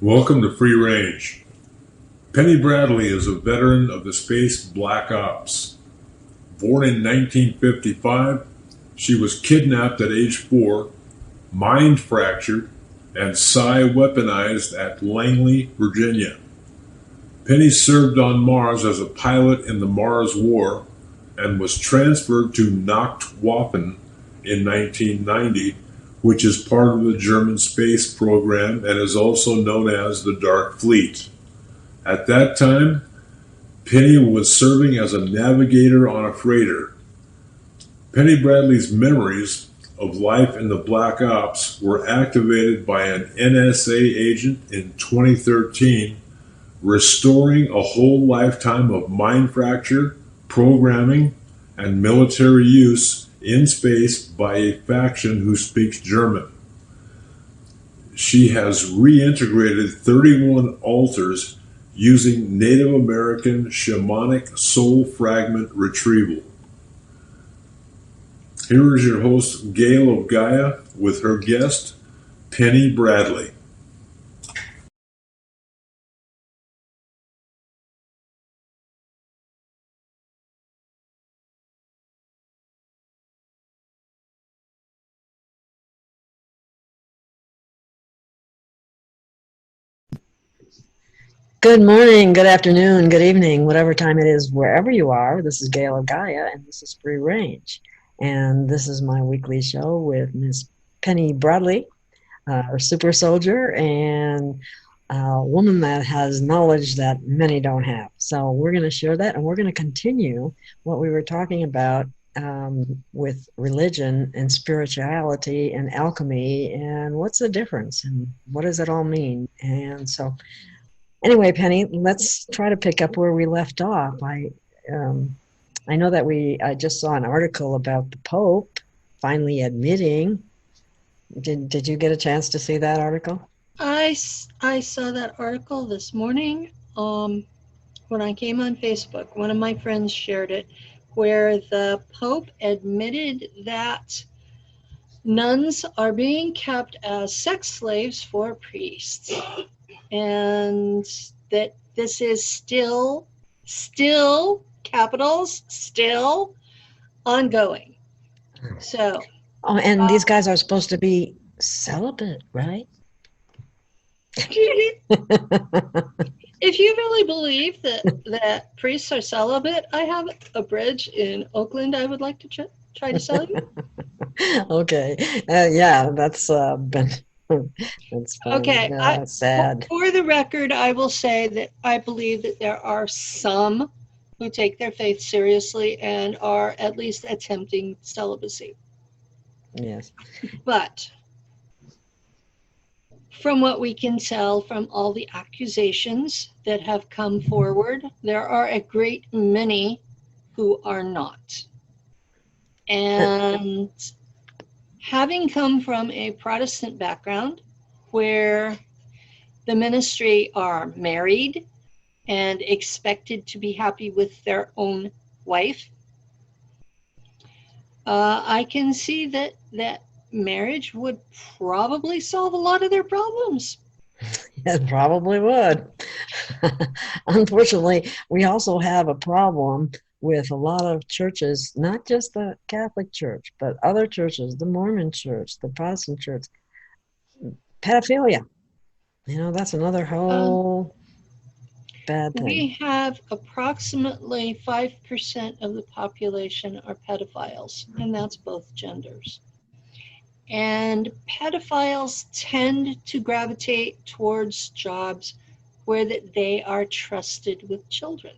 Welcome to Free Range. Penny Bradley is a veteran of the space Black Ops. Born in 1955, she was kidnapped at age 4, mind fractured, and psi weaponized at Langley, Virginia. Penny served on Mars as a pilot in the Mars War and was transferred to Nachtwaffen in 1990, which is part of the German space program and is also known as the Dark Fleet. At that time, Penny was serving as a navigator on a freighter. Penny Bradley's memories of life in the Black Ops were activated by an NSA agent in 2013, restoring a whole lifetime of mind fracture, programming, and military use in space by a faction who speaks German. She has reintegrated 31 altars using Native American shamanic soul fragment retrieval. Here is your host, Gail of Gaia, with her guest, Penny Bradley. Good morning, good afternoon, good evening, whatever time it is, wherever you are. This is Gail of Gaia, and this is Free Range. And this is my weekly show with Miss Penny Bradley, a super soldier and a woman that has knowledge that many don't have. So we're going to share that, and we're going to continue what we were talking about with religion and spirituality and alchemy, and what's the difference, and what does it all mean? And so anyway, Penny, let's try to pick up where we left off. I know that I just saw an article about the Pope finally admitting. Did you get a chance to see that article? I saw that article this morning when I came on Facebook. One of my friends shared it, where the Pope admitted that nuns are being kept as sex slaves for priests, and that this is still capitals, still ongoing. So and these guys are supposed to be celibate, right? If you really believe that priests are celibate, I have a bridge in Oakland I would like to try to sell you. Okay. Yeah, that's been that's okay. sad. For the record, I will say that I believe that there are some who take their faith seriously and are at least attempting celibacy. Yes. But from what we can tell from all the accusations that have come forward, there are a great many who are not. And having come from a Protestant background where the ministry are married and expected to be happy with their own wife, I can see that marriage would probably solve a lot of their problems. It probably would. Unfortunately, we also have a problem with a lot of churches, not just the Catholic Church, but other churches, the Mormon Church, the Protestant Church, pedophilia. That's another whole bad thing. We have approximately 5% of the population are pedophiles, and that's both genders. And pedophiles tend to gravitate towards jobs where they are trusted with children.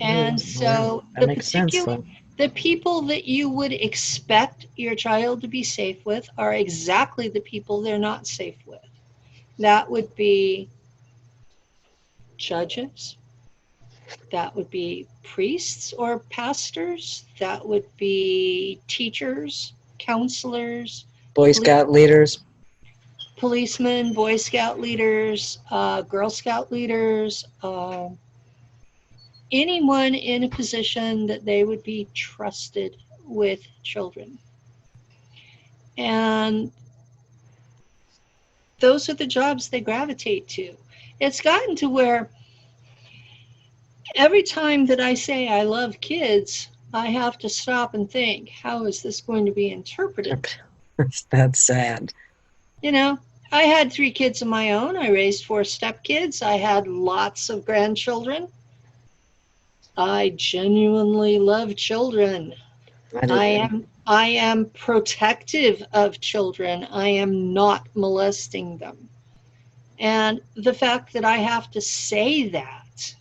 And so the people that you would expect your child to be safe with are exactly the people they're not safe with. That would be judges, that would be priests or pastors, that would be teachers, counselors, Boy Scout leaders, policemen, Boy Scout leaders, Girl Scout leaders, anyone in a position that they would be trusted with children. And those are the jobs they gravitate to. It's gotten to where every time that I say I love kids, I have to stop and think, how is this going to be interpreted? That's sad. You know, I had 3 kids of my own. I raised 4 stepkids. I had lots of grandchildren. I genuinely love children. I do. I am protective of children. I am not molesting them. And the fact that I have to say that,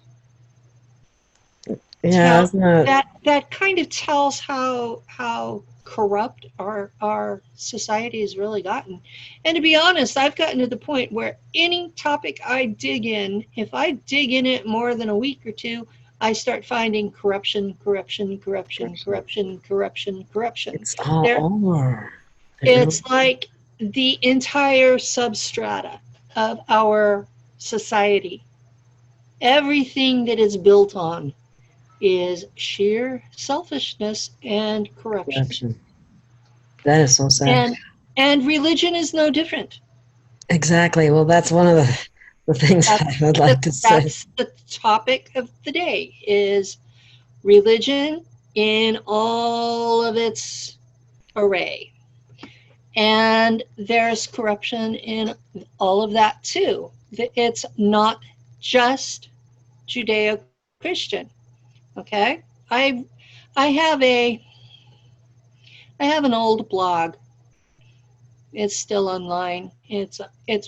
Yeah, it's not. that kind of tells how corrupt our society has really gotten. And to be honest, I've gotten to the point where any topic I dig in, if I dig in it more than a week or two, I start finding corruption, corruption, corruption, corruption, corruption, corruption. It's all There, over. it's like the entire substrata of our society. Everything that is built on is sheer selfishness and corruption. That is so sad. And religion is no different. Exactly. Well, that's one of the things I would like to say. That's the topic of the day, is religion in all of its array. And there's corruption in all of that too. It's not just Judeo-Christian. Okay? I have an old blog. It's still online. It's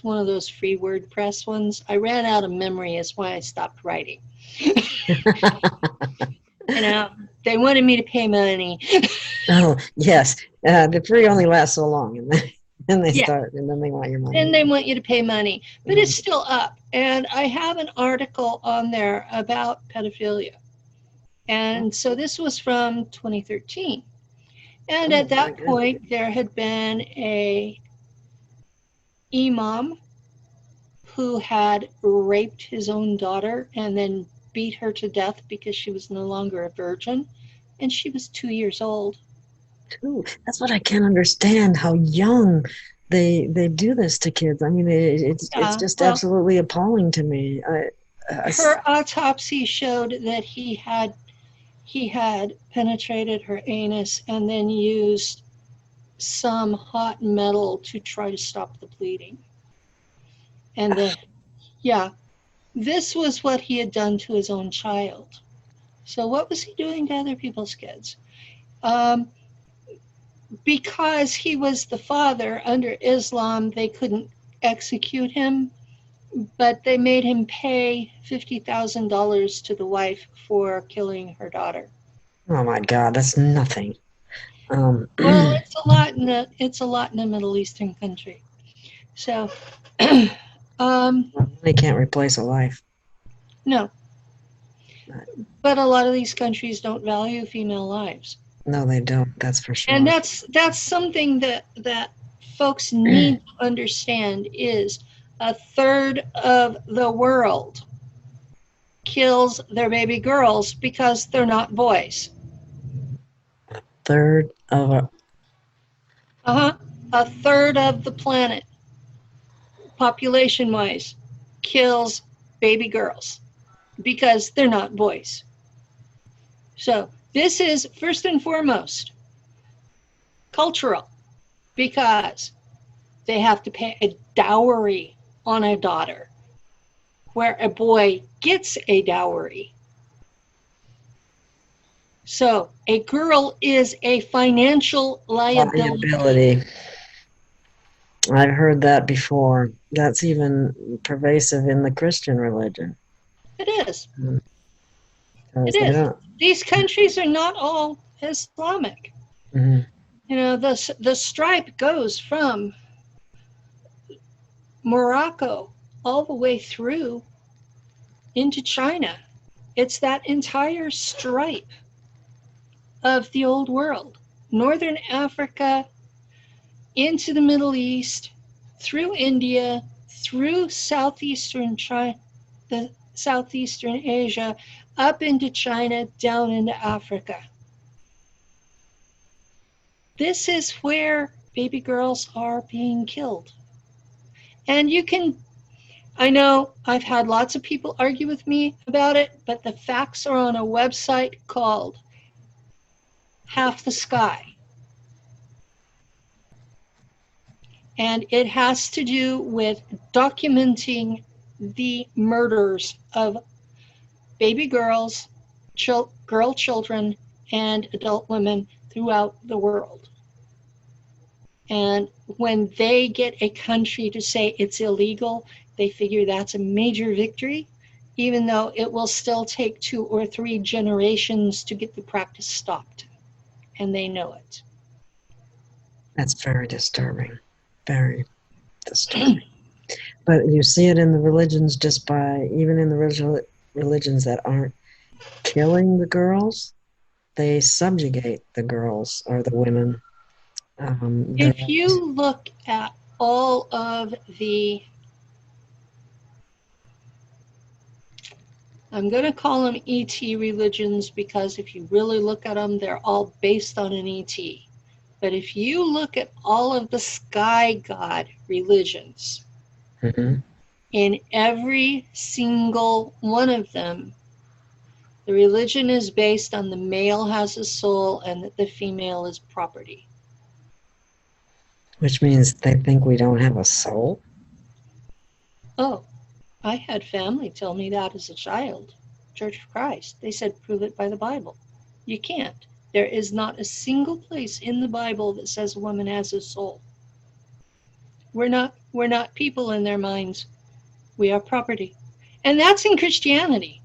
one of those free WordPress ones. I ran out of memory, is why I stopped writing. You know, they wanted me to pay money. Oh, yes. The free only lasts so long, and then they Yeah. start, and then they want your money. And they want you to pay money. But it's still up. And I have an article on there about pedophilia. And so this was from 2013. And at that point, there had been a imam who had raped his own daughter and then beat her to death because she was no longer a virgin. And she was 2 years old. That's what I can't understand, how young they do this to kids. I mean, it's just absolutely appalling to me. Her autopsy showed that he had penetrated her anus and then used some hot metal to try to stop the bleeding. And this was what he had done to his own child. So what was he doing to other people's kids? Because he was the father, under Islam, they couldn't execute him, but they made him pay $50,000 to the wife for killing her daughter. Oh my God, that's nothing. Well, it's a lot in a Middle Eastern country. So, they can't replace a life. No. But a lot of these countries don't value female lives. No, they don't. That's for sure. And that's something that folks need to understand, is a third of the world kills their baby girls because they're not boys. A third of the planet, population-wise, kills baby girls because they're not boys. So this is, first and foremost, cultural, because they have to pay a dowry on a daughter, where a boy gets a dowry. So a girl is a financial liability. I've heard that before. That's even pervasive in the Christian religion. It is. It is. These countries are not all Islamic. Mm-hmm. You know, the stripe goes from Morocco all the way through into China. It's that entire stripe of the old world. Northern Africa, into the Middle East, through India, through southeastern China, the Southeastern Asia, up into China, down into Africa. This is where baby girls are being killed. And I know I've had lots of people argue with me about it, but the facts are on a website called Half the Sky. And it has to do with documenting the murders of baby girls, girl children, and adult women throughout the world. And when they get a country to say it's illegal, they figure that's a major victory, even though it will still take 2 or 3 generations to get the practice stopped. And they know it. That's very disturbing. Very disturbing. But you see it in the religions even in the religions that aren't killing the girls, they subjugate the girls or the women. If you look at all of the, I'm going to call them ET religions, because if you really look at them, they're all based on an ET. But if you look at all of the sky god religions, in every single one of them, the religion is based on the male has a soul and that the female is property. Which means they think we don't have a soul? Oh, I had family tell me that as a child. Church of Christ. They said, prove it by the Bible. You can't. There is not a single place in the Bible that says a woman has a soul. We're not people in their minds. We are property. And that's in Christianity.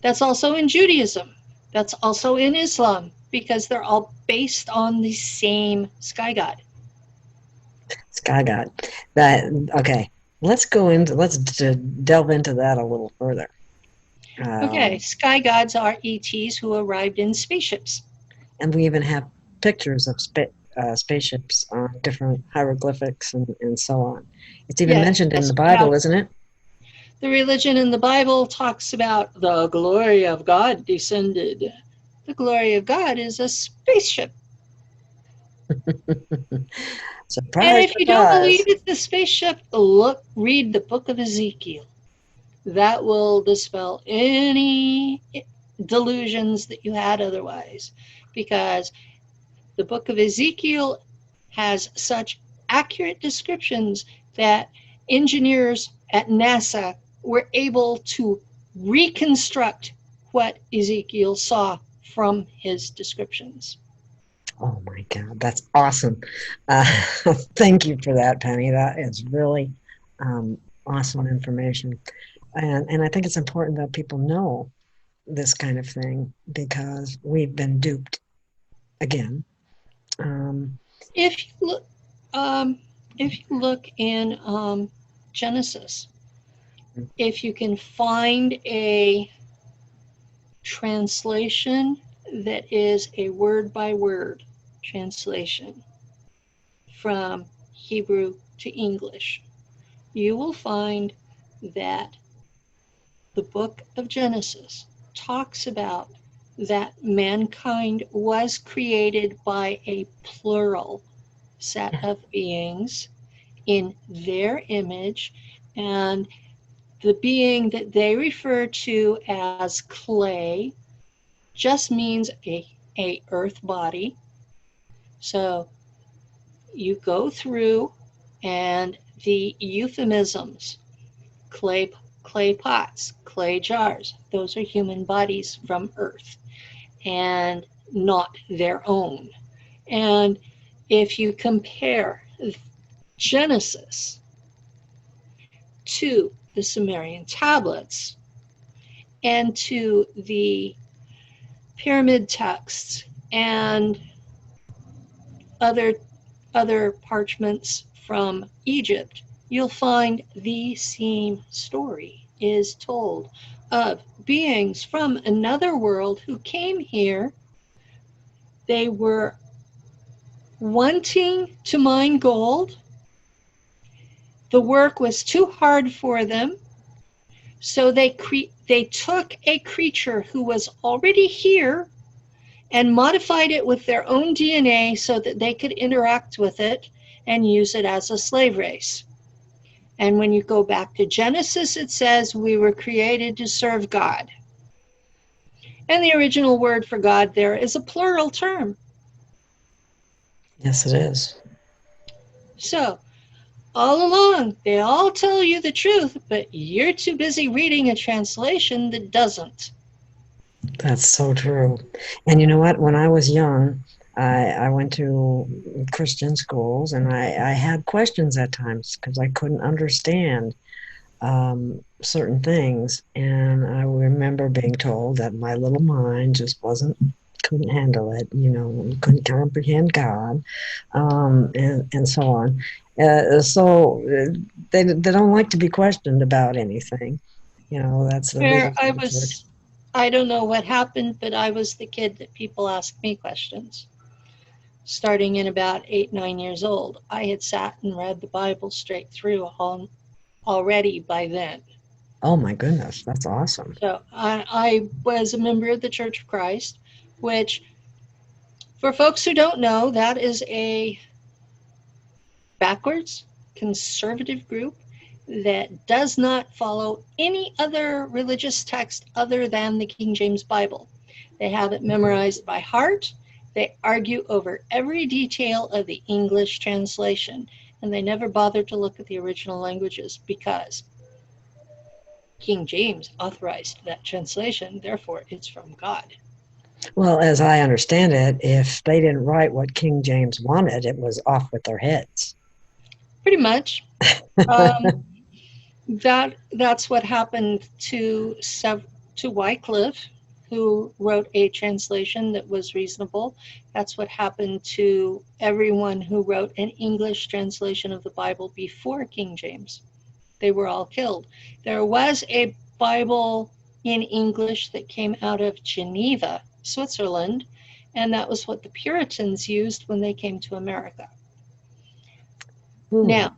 That's also in Judaism. That's also in Islam, because they're all based on the same sky god. Sky god. Okay. Let's delve into that a little further. Okay, sky gods are ETs who arrived in spaceships. And we even have pictures of spaceships on different hieroglyphics and so on. It's even mentioned in the Bible, isn't it? The religion in the Bible talks about the glory of God descended. The glory of God is a spaceship. Surprise, and if you don't surprise. believe it's a spaceship, read the book of Ezekiel. That will dispel any delusions that you had otherwise, because the book of Ezekiel has such accurate descriptions that engineers at NASA were able to reconstruct what Ezekiel saw from his descriptions. Oh my God, that's awesome. Thank you for that, Penny. That is really awesome information. And I think it's important that people know this kind of thing, because we've been duped again. If you look in Genesis, if you can find a translation that is a word-by-word translation from Hebrew to English, you will find that the book of Genesis talks about that mankind was created by a plural set of beings in their image, and the being that they refer to as clay just means a earth body. So you go through, and the euphemisms, clay pots, clay jars, those are human bodies from earth and not their own. And if you compare Genesis to the Sumerian tablets and to the pyramid texts and other parchments from Egypt, you'll find the same story is told of beings from another world who came here. They were wanting to mine gold. The work was too hard for them, so they took a creature who was already here and modified it with their own DNA so that they could interact with it and use it as a slave race. And when you go back to Genesis, it says we were created to serve God. And the original word for God there is a plural term. Yes, it is. So all along, they all tell you the truth, but you're too busy reading a translation that doesn't. That's so true. And you know what? When I was young, I went to Christian schools, and I had questions at times because I couldn't understand certain things. And I remember being told that my little mind just couldn't handle it, couldn't comprehend God, and so on. They don't like to be questioned about anything. That's the Where leaders of the church. I don't know what happened, but I was the kid that people asked me questions. Starting in about 8, 9 years old, I had sat and read the Bible straight through already by then. Oh my goodness, that's awesome. So I was a member of the Church of Christ, which, for folks who don't know, that is a backwards conservative group that does not follow any other religious text other than the King James Bible. They have it memorized by heart. They argue over every detail of the English translation, and they never bother to look at the original languages because King James authorized that translation, therefore it's from God. Well, as I understand it, if they didn't write what King James wanted, it was off with their heads. Pretty much. That's what happened to Wycliffe, who wrote a translation that was reasonable. That's what happened to everyone who wrote an English translation of the Bible before King James. They were all killed. There was a Bible in English that came out of Geneva, Switzerland, and that was what the Puritans used when they came to America. Ooh. Now,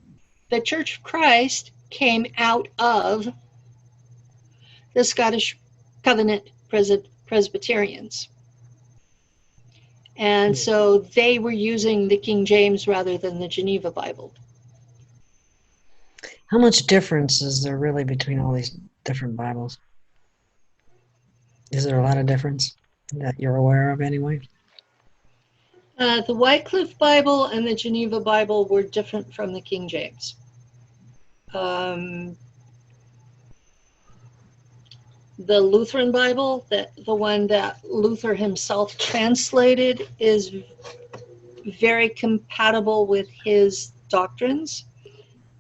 the Church of Christ came out of the Scottish Covenant Presbyterians. And so they were using the King James rather than the Geneva Bible. How much difference is there really between all these different Bibles? Is there a lot of difference that you're aware of anyway? The Wycliffe Bible and the Geneva Bible were different from the King James. The Lutheran Bible, the one that Luther himself translated, is very compatible with his doctrines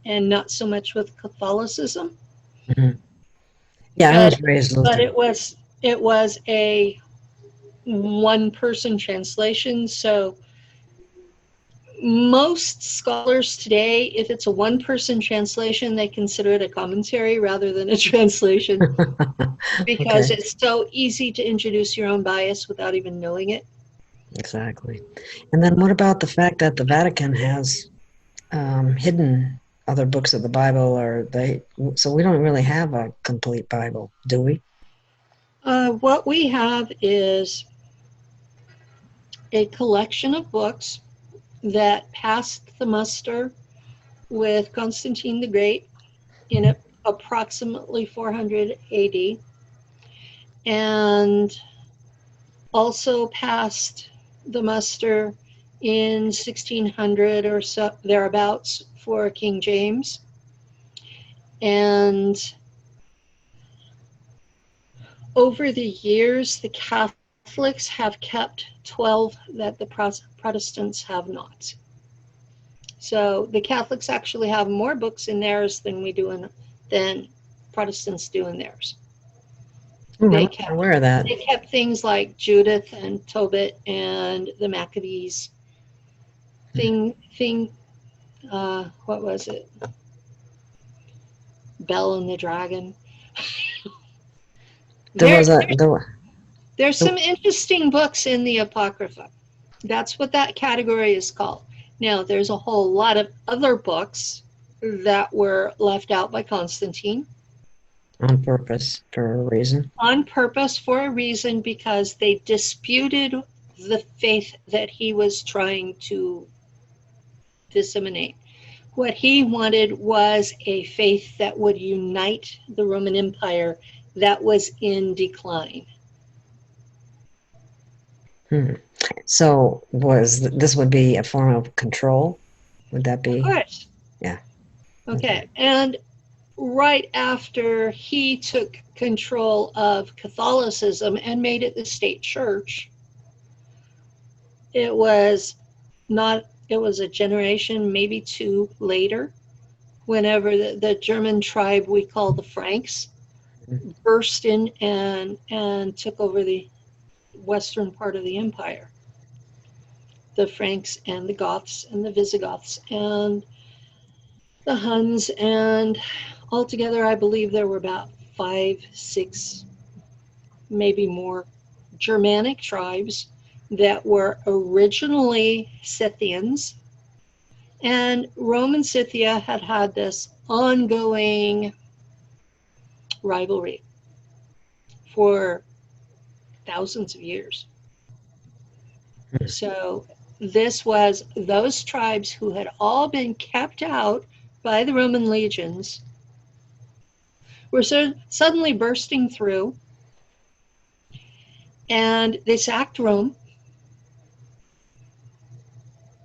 and not so much with Catholicism. Mm-hmm. Yeah, I was raised Lutheran. But it was a one-person translation, so most scholars today, if it's a one-person translation, they consider it a commentary rather than a translation because it's so easy to introduce your own bias without even knowing it. Exactly. And then what about the fact that the Vatican has hidden other books of the Bible, so we don't really have a complete Bible, do we? What we have is a collection of books that passed the muster with Constantine the Great in approximately 400 AD, and also passed the muster in 1600 or so thereabouts for King James. And over the years, the Catholics have kept 12 that the Protestants have not. So the Catholics actually have more books in theirs than Protestants do in theirs. I'm aware of that. They kept things like Judith and Tobit and the Maccabees. What was it? Bell and the Dragon. There's some interesting books in the Apocrypha. That's what that category is called. Now, there's a whole lot of other books that were left out by Constantine. On purpose, for a reason? On purpose, for a reason, because they disputed the faith that he was trying to disseminate. What he wanted was a faith that would unite the Roman Empire that was in decline. So this would be a form of control? Would that be? Of course. Yeah. Okay. And right after he took control of Catholicism and made it the state church, it was a generation, maybe two later, whenever the German tribe we call the Franks burst in and took over the western part of the empire. The Franks and the Goths and the Visigoths and the Huns, and altogether I believe there were about 5, 6, maybe more Germanic tribes that were originally Scythians. And Rome and Scythia had had this ongoing rivalry for thousands of years. So this was those tribes who had all been kept out by the Roman legions were suddenly bursting through, and they sacked Rome,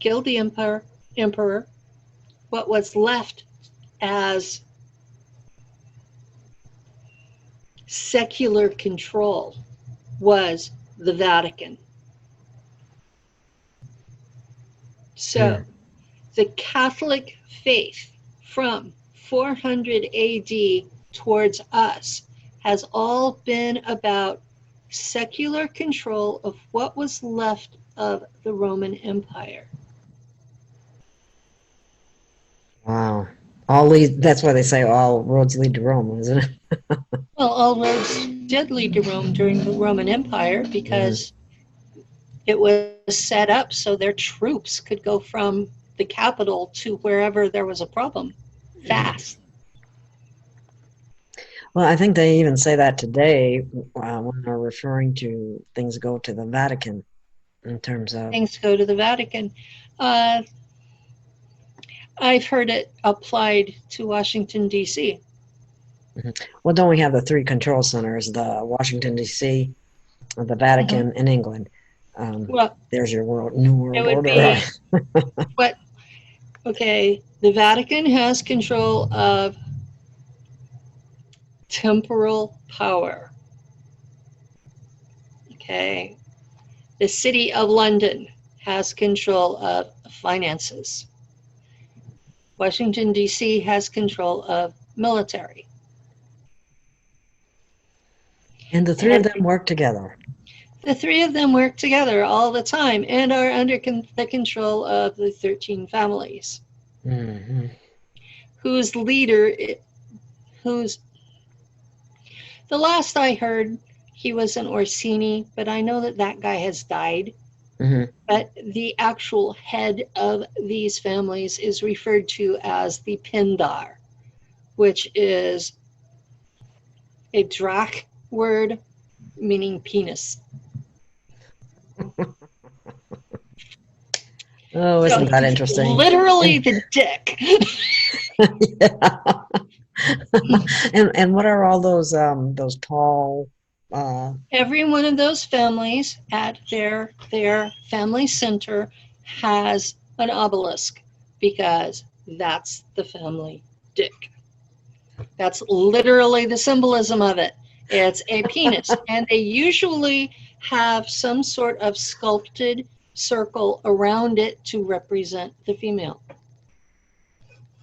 killed the emperor. What was left as secular control was the Vatican. So the Catholic faith from 400 AD towards us has all been about secular control of what was left of the Roman Empire. Wow. That's why they say all roads lead to Rome, isn't it? Well, all roads did lead to Rome during the Roman Empire because it was set up so their troops could go from the capital to wherever there was a problem fast. Well, I think they even say that today when they're referring to things go to the Vatican in terms of... Things go to the Vatican. I've heard it applied to Washington, D.C. Well, don't we have the 3 control centers, the Washington, D.C., the Vatican, and England? Well, there's your new world it would order. Be, okay, the Vatican has control of temporal power. Okay, the City of London has control of finances. Washington, D.C. has control of military. And the 3 of them work together. The 3 of them work together all the time and are under the control of the 13 families. Whose leader, the last I heard, he was an Orsini, but I know that guy has died. But the actual head of these families is referred to as the Pindar, which is a Drac word meaning penis. Oh, isn't that interesting? Literally the dick. And what are all those tall... Every one of those families at their family center has an obelisk because that's the family dick. That's literally the symbolism of it. It's a penis. And they usually have some sort of sculpted circle around it to represent the female.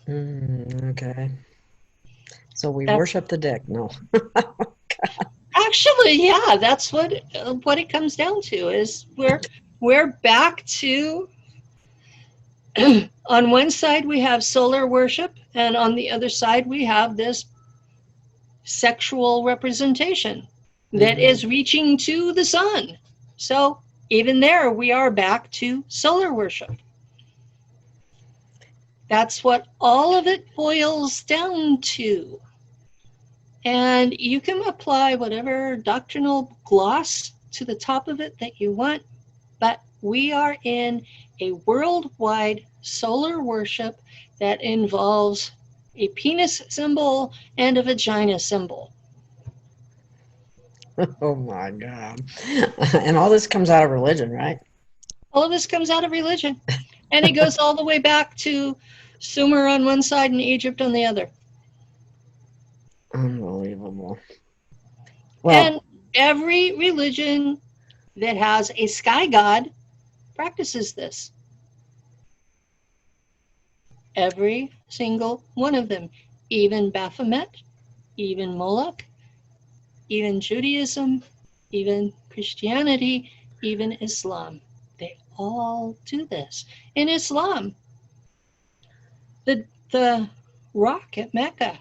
Okay. So we worship the dick. No. Actually, yeah, that's what it comes down to. Is we're back to on one side we have solar worship, and on the other side we have this sexual representation that is reaching to the sun. So even there, we are back to solar worship. That's what all of it boils down to. And you can apply whatever doctrinal gloss to the top of it that you want, but we are in a worldwide solar worship that involves a penis symbol and a vagina symbol. Oh my God. And all this comes out of religion, right? All of this comes out of religion. And it goes all the way back to Sumer on one side and Egypt on the other. Unbelievable. Well, And every religion that has a sky god practices this. Every single one of them, even Baphomet, even Moloch, even Judaism, even Christianity, even Islam. They all do this. In Islam, the rock at Mecca,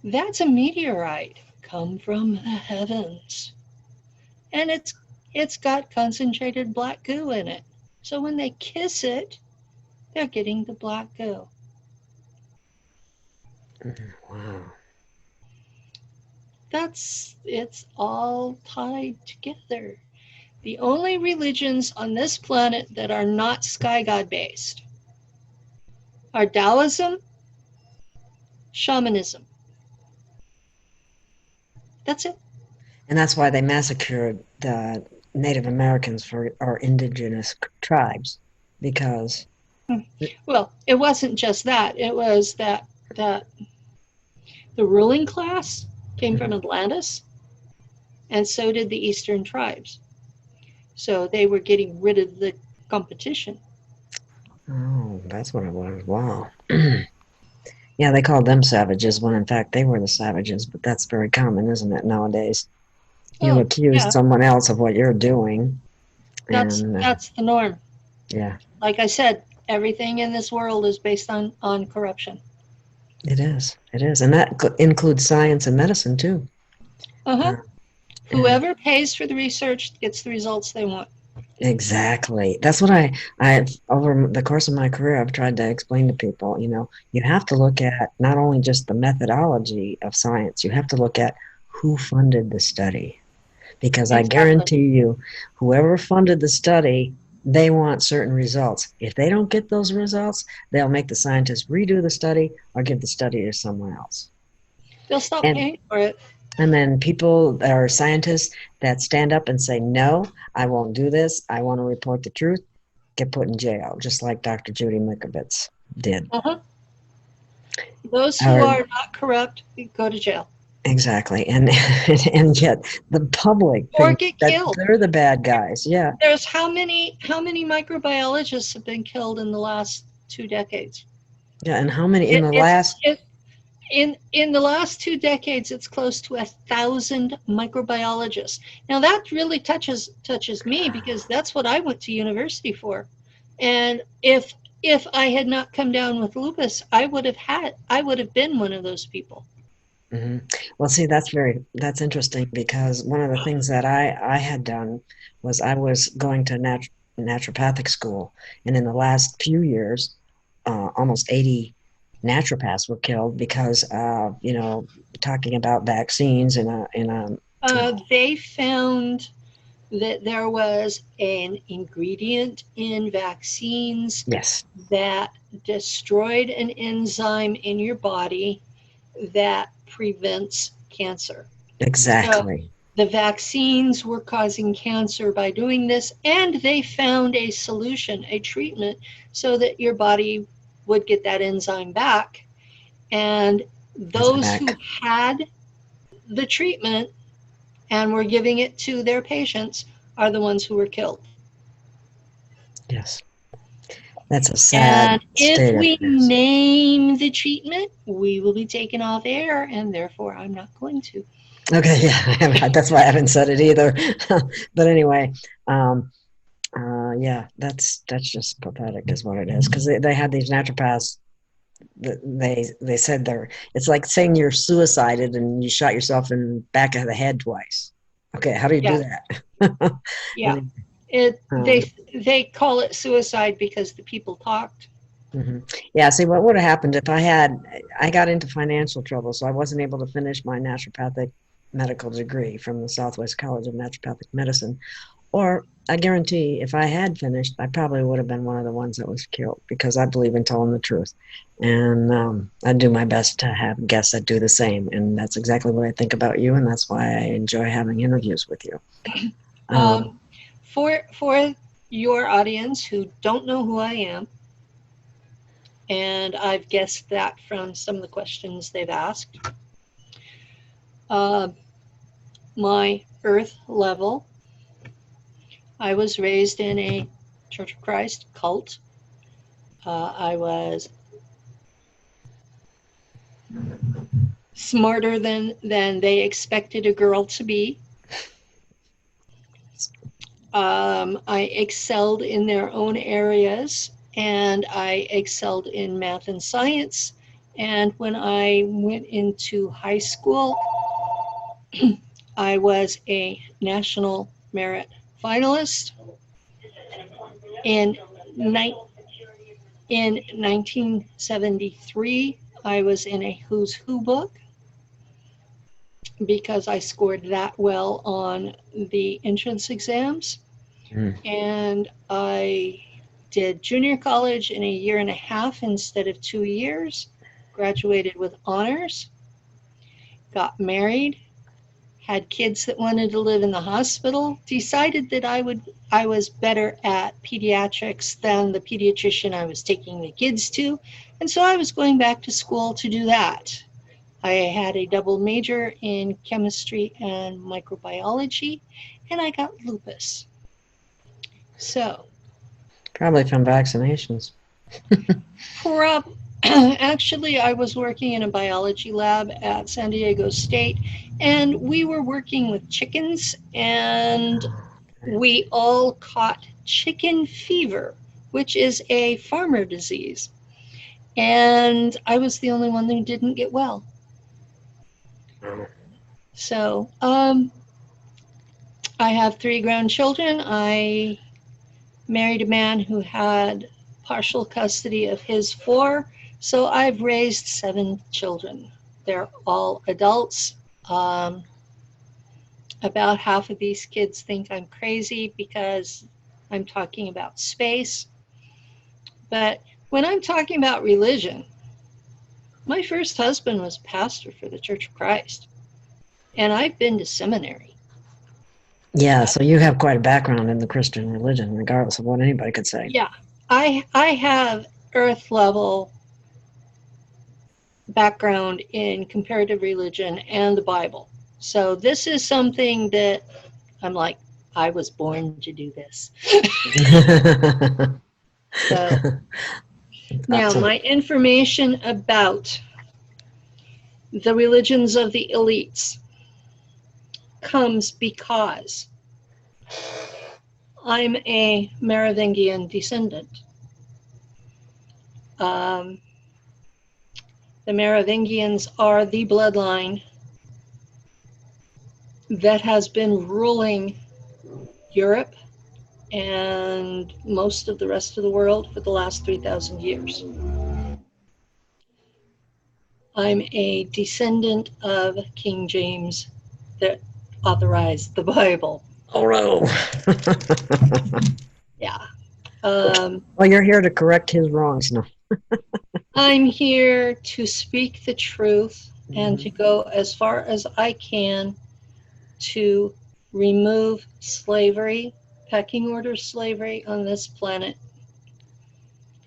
that's a meteorite come from the heavens. And it's got concentrated black goo in it. So when they kiss it, they're getting the black goo. wow. It's all tied together. The only religions on this planet that are not sky god based are Taoism, shamanism. That's it. And that's why they massacred the Native Americans for our indigenous tribes, because Well, it wasn't just that. It was that the ruling class came from Atlantis, and so did the Eastern tribes. So they were getting rid of the competition. oh, that's what it was. Wow. Yeah, they called them savages when in fact they were the savages, but that's very common, isn't it, nowadays? You accuse someone else of what you're doing. That's the norm. Yeah. Like I said, everything in this world is based on corruption. It is. It is. And that includes science and medicine too. Whoever pays for the research gets the results they want. Exactly. That's what I over the course of my career, I've tried to explain to people, you have to look at not only just the methodology of science, you have to look at who funded the study. Because I guarantee you, whoever funded the study, they want certain results. If they don't get those results, they'll make the scientists redo the study or give the study to someone else. They'll stop paying for it. And then people that are scientists that stand up and say, no, I won't do this, I want to report the truth, get put in jail, just like Dr. Judy Mikovits did. Those who are not corrupt go to jail. Exactly. And yet the public or get killed. They're the bad guys. Yeah. There's how many microbiologists have been killed in the last 2 decades? Yeah, and how many in the last in the last 2 decades, it's close to 1,000 microbiologists. Now that really touches me, because that's what I went to university for. And if I had not come down with lupus, I would have been one of those people. Mm-hmm. Well, see, that's interesting, because one of the things that I had done was I was going to naturopathic school, and in the last few years, almost 80 naturopaths were killed because talking about vaccines they found that there was an ingredient in vaccines that destroyed an enzyme in your body that prevents cancer. Exactly. So the vaccines were causing cancer by doing this, and they found a solution, a treatment, so that your body would get that enzyme back. And those who had the treatment and were giving it to their patients are the ones who were killed. Yes. That's a sad state. And if we name the treatment, we will be taken off air, and therefore I'm not going to. Okay, yeah, that's why I haven't said it either. But anyway, yeah, that's just pathetic, is what it is. Because they had these naturopaths. They said it's like saying you're suicided and you shot yourself in the back of the head twice. Okay, how do you do that? Yeah. They call it suicide because the people talked. Mm-hmm. Yeah, see, what would have happened if I got into financial trouble, so I wasn't able to finish my naturopathic medical degree from the Southwest College of Naturopathic Medicine. Or I guarantee if I had finished, I probably would have been one of the ones that was killed because I believe in telling the truth. And I do my best to have guests that do the same. And that's exactly what I think about you. And that's why I enjoy having interviews with you. For your audience who don't know who I am, and I've guessed that from some of the questions they've asked, my earth level, I was raised in a Church of Christ cult. I was smarter than they expected a girl to be. I excelled in their own areas, and I excelled in math and science. And when I went into high school, I was a national merit finalist. In 1973, I was in a Who's Who book because I scored that well on the entrance exams. And I did junior college in 1.5 years instead of 2 years, graduated with honors, got married, had kids that wanted to live in the hospital, decided that I was better at pediatrics than the pediatrician I was taking the kids to, and so I was going back to school to do that. I had a double major in chemistry and microbiology, and I got lupus. So Probably from vaccinations. Actually, I was working in a biology lab at San Diego State, and we were working with chickens, and we all caught chicken fever, which is a farmer disease. And I was the only one who didn't get well. So, I have 3 grown children. I married a man who had partial custody of his 4. So I've raised 7 children. They're all adults. About half of these kids think I'm crazy because I'm talking about space. But when I'm talking about religion, my first husband was pastor for the Church of Christ. And I've been to seminary. Yeah, so you have quite a background in the Christian religion, regardless of what anybody could say. Yeah, I have earth level background in comparative religion and the Bible. So this is something that I'm like, I was born to do this. So now Awesome. my information about the religions of the elites comes because I'm a Merovingian descendant. The Merovingians are the bloodline that has been ruling Europe and most of the rest of the world for the last 3,000 years. I'm a descendant of King James that authorized the Bible. Oh no. Yeah. Well, you're here to correct his wrongs now. I'm here to speak the truth and to go as far as I can to remove slavery, pecking order slavery on this planet.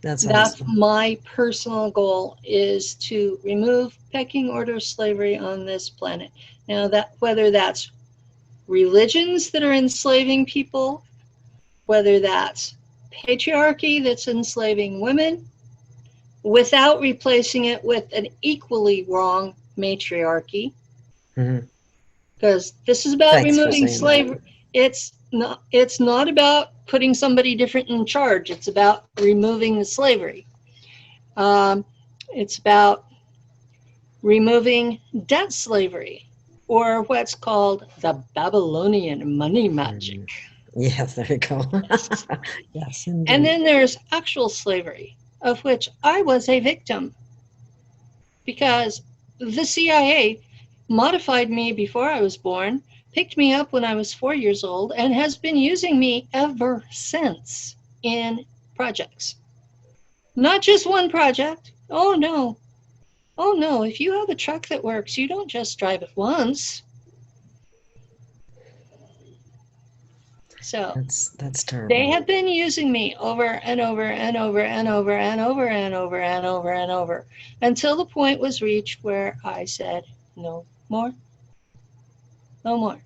That's awesome. My personal goal, is to remove pecking order slavery on this planet. Now, that whether that's religions that are enslaving people, whether that's patriarchy that's enslaving women, without replacing it with an equally wrong matriarchy. Because this is about removing slavery. It's not about putting somebody different in charge. It's about removing the slavery. It's about removing debt slavery, or what's called the Babylonian money magic. Yes, there you go. Yes, indeed. And then there's actual slavery, of which I was a victim, because the CIA modified me before I was born, picked me up when I was 4 years old and has been using me ever since in projects. Not just one project. Oh no. Oh no. If you have a truck that works, you don't just drive it once. So That's terrible. they have been using me over and over and over and over and over and over and over and over until the point was reached where I said, no more, no more,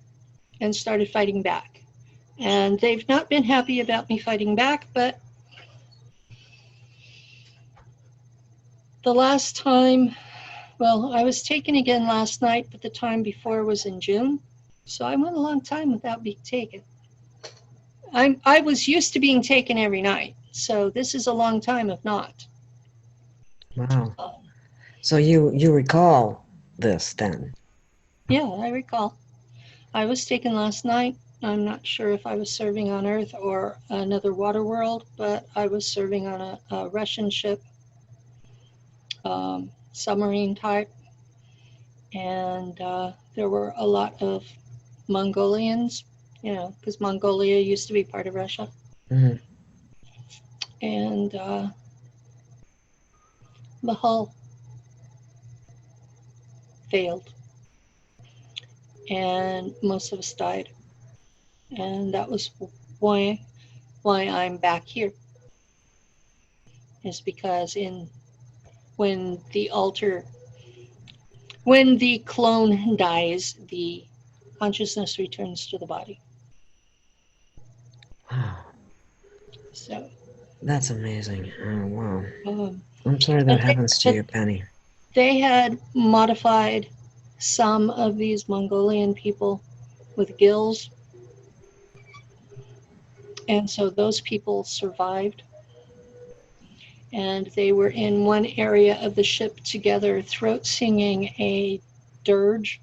and started fighting back. And they've not been happy about me fighting back, but the last time, well, I was taken again last night, but the time before was in June. So I went a long time without being taken. I was used to being taken every night. So this is a long time of not. Wow. So you recall this then? Yeah, I recall. I was taken last night. I'm not sure if I was serving on Earth or another water world, but I was serving on a Russian ship, submarine type. And there were a lot of Mongolians, you know, because Mongolia used to be part of Russia. Mm-hmm. And the hull failed. And most of us died. And that was why I'm back here. Is because when the clone dies, the consciousness returns to the body. Wow. So That's amazing. Oh, wow. um, I'm sorry that happens to you, Penny. they had modified some of these Mongolian people with gills, and so those people survived. And they were in one area of the ship together, throat singing a dirge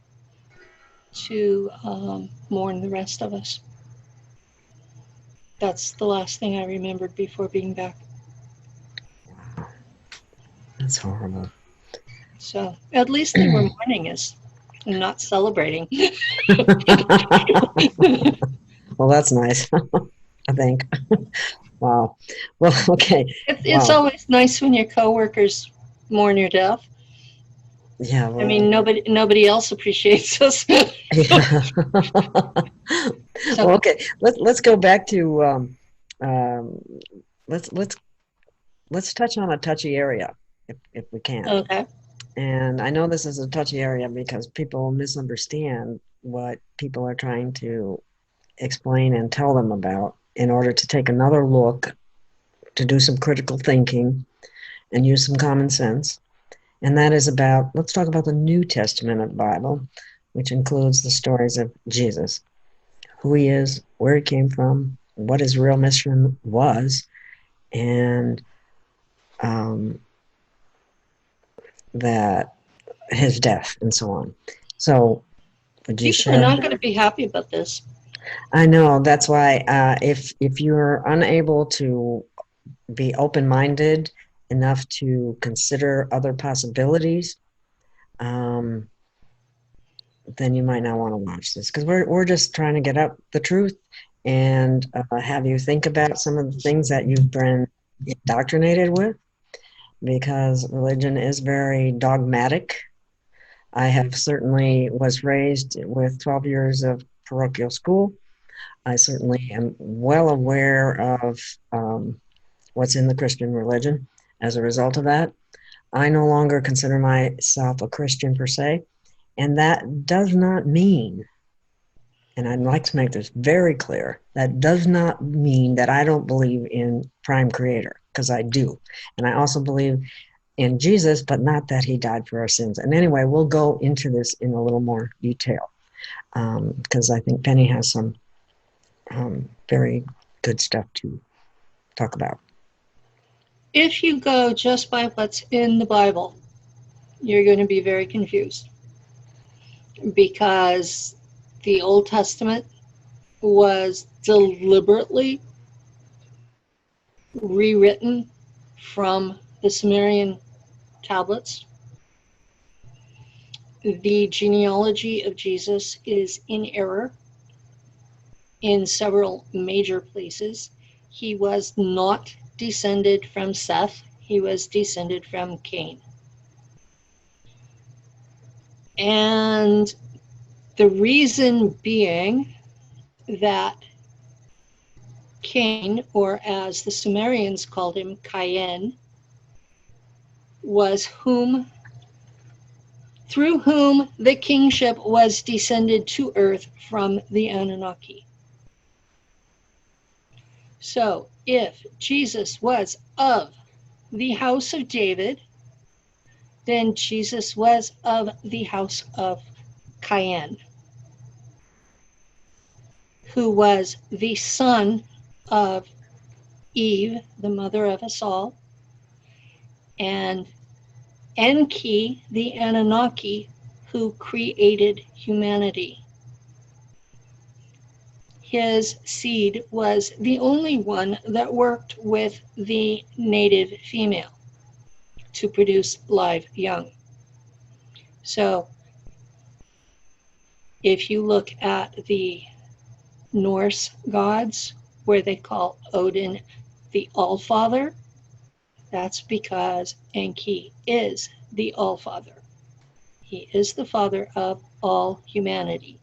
to mourn the rest of us. That's the last thing I remembered before being back. Wow. That's horrible. So at least they were mourning us, not celebrating. Well, that's nice, I think. Wow. Well, okay. It's Wow. always nice when your coworkers mourn your death. Yeah. Well, I mean, nobody else appreciates us. yeah. So, Well, okay. Let's go back to um, let's touch on a touchy area if we can. okay. And I know this is a touchy area because people misunderstand what people are trying to explain and tell them about in order to take another look, to do some critical thinking and use some common sense. And that is about, let's talk about the New Testament of the Bible, which includes the stories of Jesus, who he is, where he came from, what his real mission was, and that his death and so on. So would you People are share? not going to be happy about this. I know, that's why if you're unable to be open-minded enough to consider other possibilities, then you might not want to watch this, because we're just trying to get up the truth and have you think about some of the things that you've been indoctrinated with, because religion is very dogmatic. I have certainly was raised with 12 years of parochial school. I certainly am well aware of what's in the Christian religion. As a result of that, I no longer consider myself a Christian per se. And that does not mean, and I'd like to make this very clear, that does not mean that I don't believe in Prime Creator, because I do. And I also believe in Jesus, but not that he died for our sins. And anyway, we'll go into this in a little more detail, because I think Penny has some very good stuff to talk about. If you go just by what's in the Bible, you're going to be very confused, because the Old Testament was deliberately rewritten from the Sumerian tablets. the genealogy of Jesus is in error in several major places. He was not descended from Seth, he was descended from Cain. And the reason being that Cain, or as the Sumerians called him, Cain, was through whom the kingship was descended to earth from the Anunnaki. So if Jesus was of the house of David, then Jesus was of the house of Cain, who was the son of Eve, the mother of us all, and Enki, the Anunnaki, who created humanity. His seed was the only one that worked with the native female to produce live young. So if you look at the Norse gods, where they call Odin the Allfather, that's because Enki is the Allfather. He is the father of all humanity.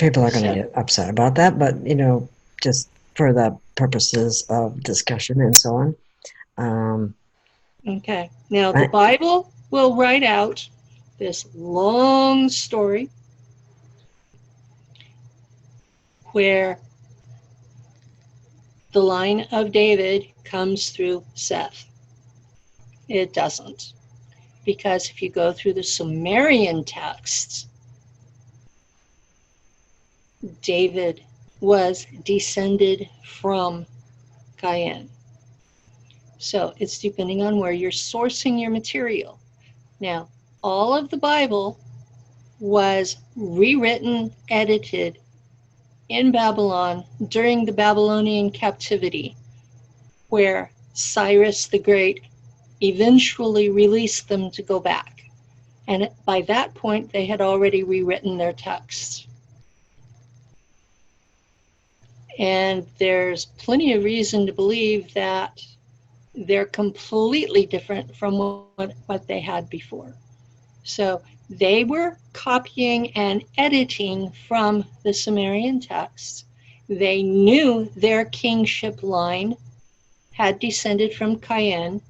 People are going to So, get upset about that, but just for the purposes of discussion and so on. okay. Now the Bible will write out this long story where the line of David comes through Seth. It doesn't. Because if you go through the Sumerian texts, David was descended from Cain. So it's depending on where you're sourcing your material. Now, all of the Bible was rewritten, edited in Babylon during the Babylonian captivity, where Cyrus the Great eventually released them to go back. And by that point, they had already rewritten their texts. And there's plenty of reason to believe that they're completely different from what they had before. So they were copying and editing from the Sumerian texts. They knew their kingship line had descended from Cain,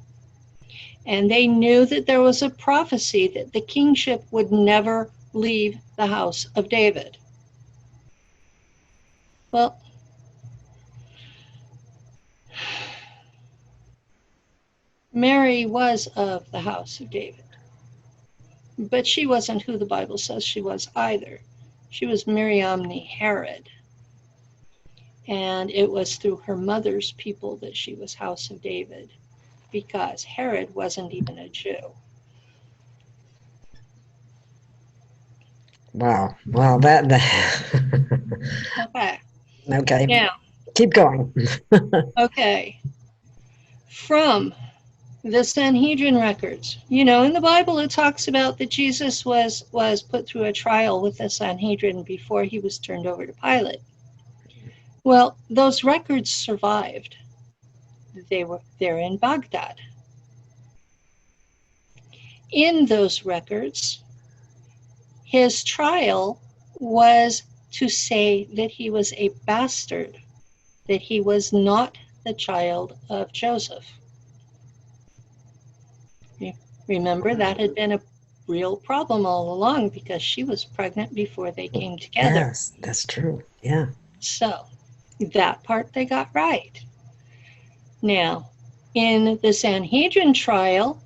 and they knew that there was a prophecy that the kingship would never leave the house of David. Well, Mary was of the house of David, but she wasn't who the Bible says she was either. She was Miriamne Herod, and it was through her mother's people that she was house of David, because Herod wasn't even a Jew. Wow. Well, that. Okay. Okay. Now, Keep going. okay. From the Sanhedrin records, in the Bible it talks about that Jesus was put through a trial with the Sanhedrin before he was turned over to Pilate. Well, those records survived. They're in Baghdad. In those records, his trial was to say that he was a bastard, that he was not the child of Joseph. Remember, that had been a real problem all along because she was pregnant before they came together. Yes, that's true. Yeah. So that part they got right. Now, in the Sanhedrin trial,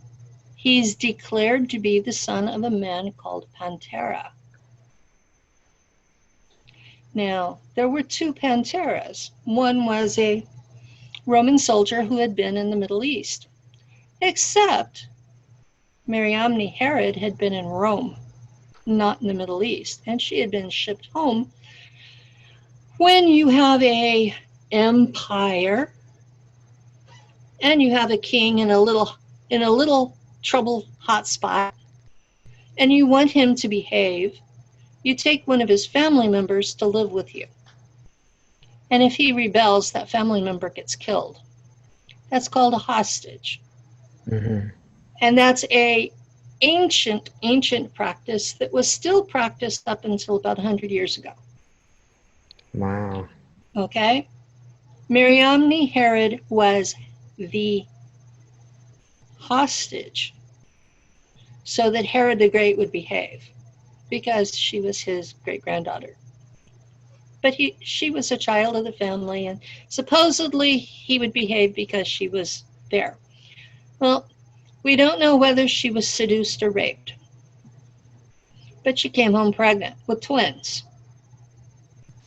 he's declared to be the son of a man called Pantera. Now, there were two Panteras. One was a Roman soldier who had been in the Middle East, except Miriamne Herod had been in Rome, not in the Middle East, and she had been shipped home. When you have an empire and you have a king in a little trouble hotspot and you want him to behave, you take one of his family members to live with you. And if he rebels, that family member gets killed. That's called a hostage. Mm-hmm. And that's a ancient practice that was still practiced up until about 100 years ago. Wow. Okay? Mariamne Herod was the hostage so that Herod the Great would behave, because she was his great-granddaughter. But she was a child of the family, and supposedly he would behave because she was there. Well, we don't know whether she was seduced or raped, but she came home pregnant with twins.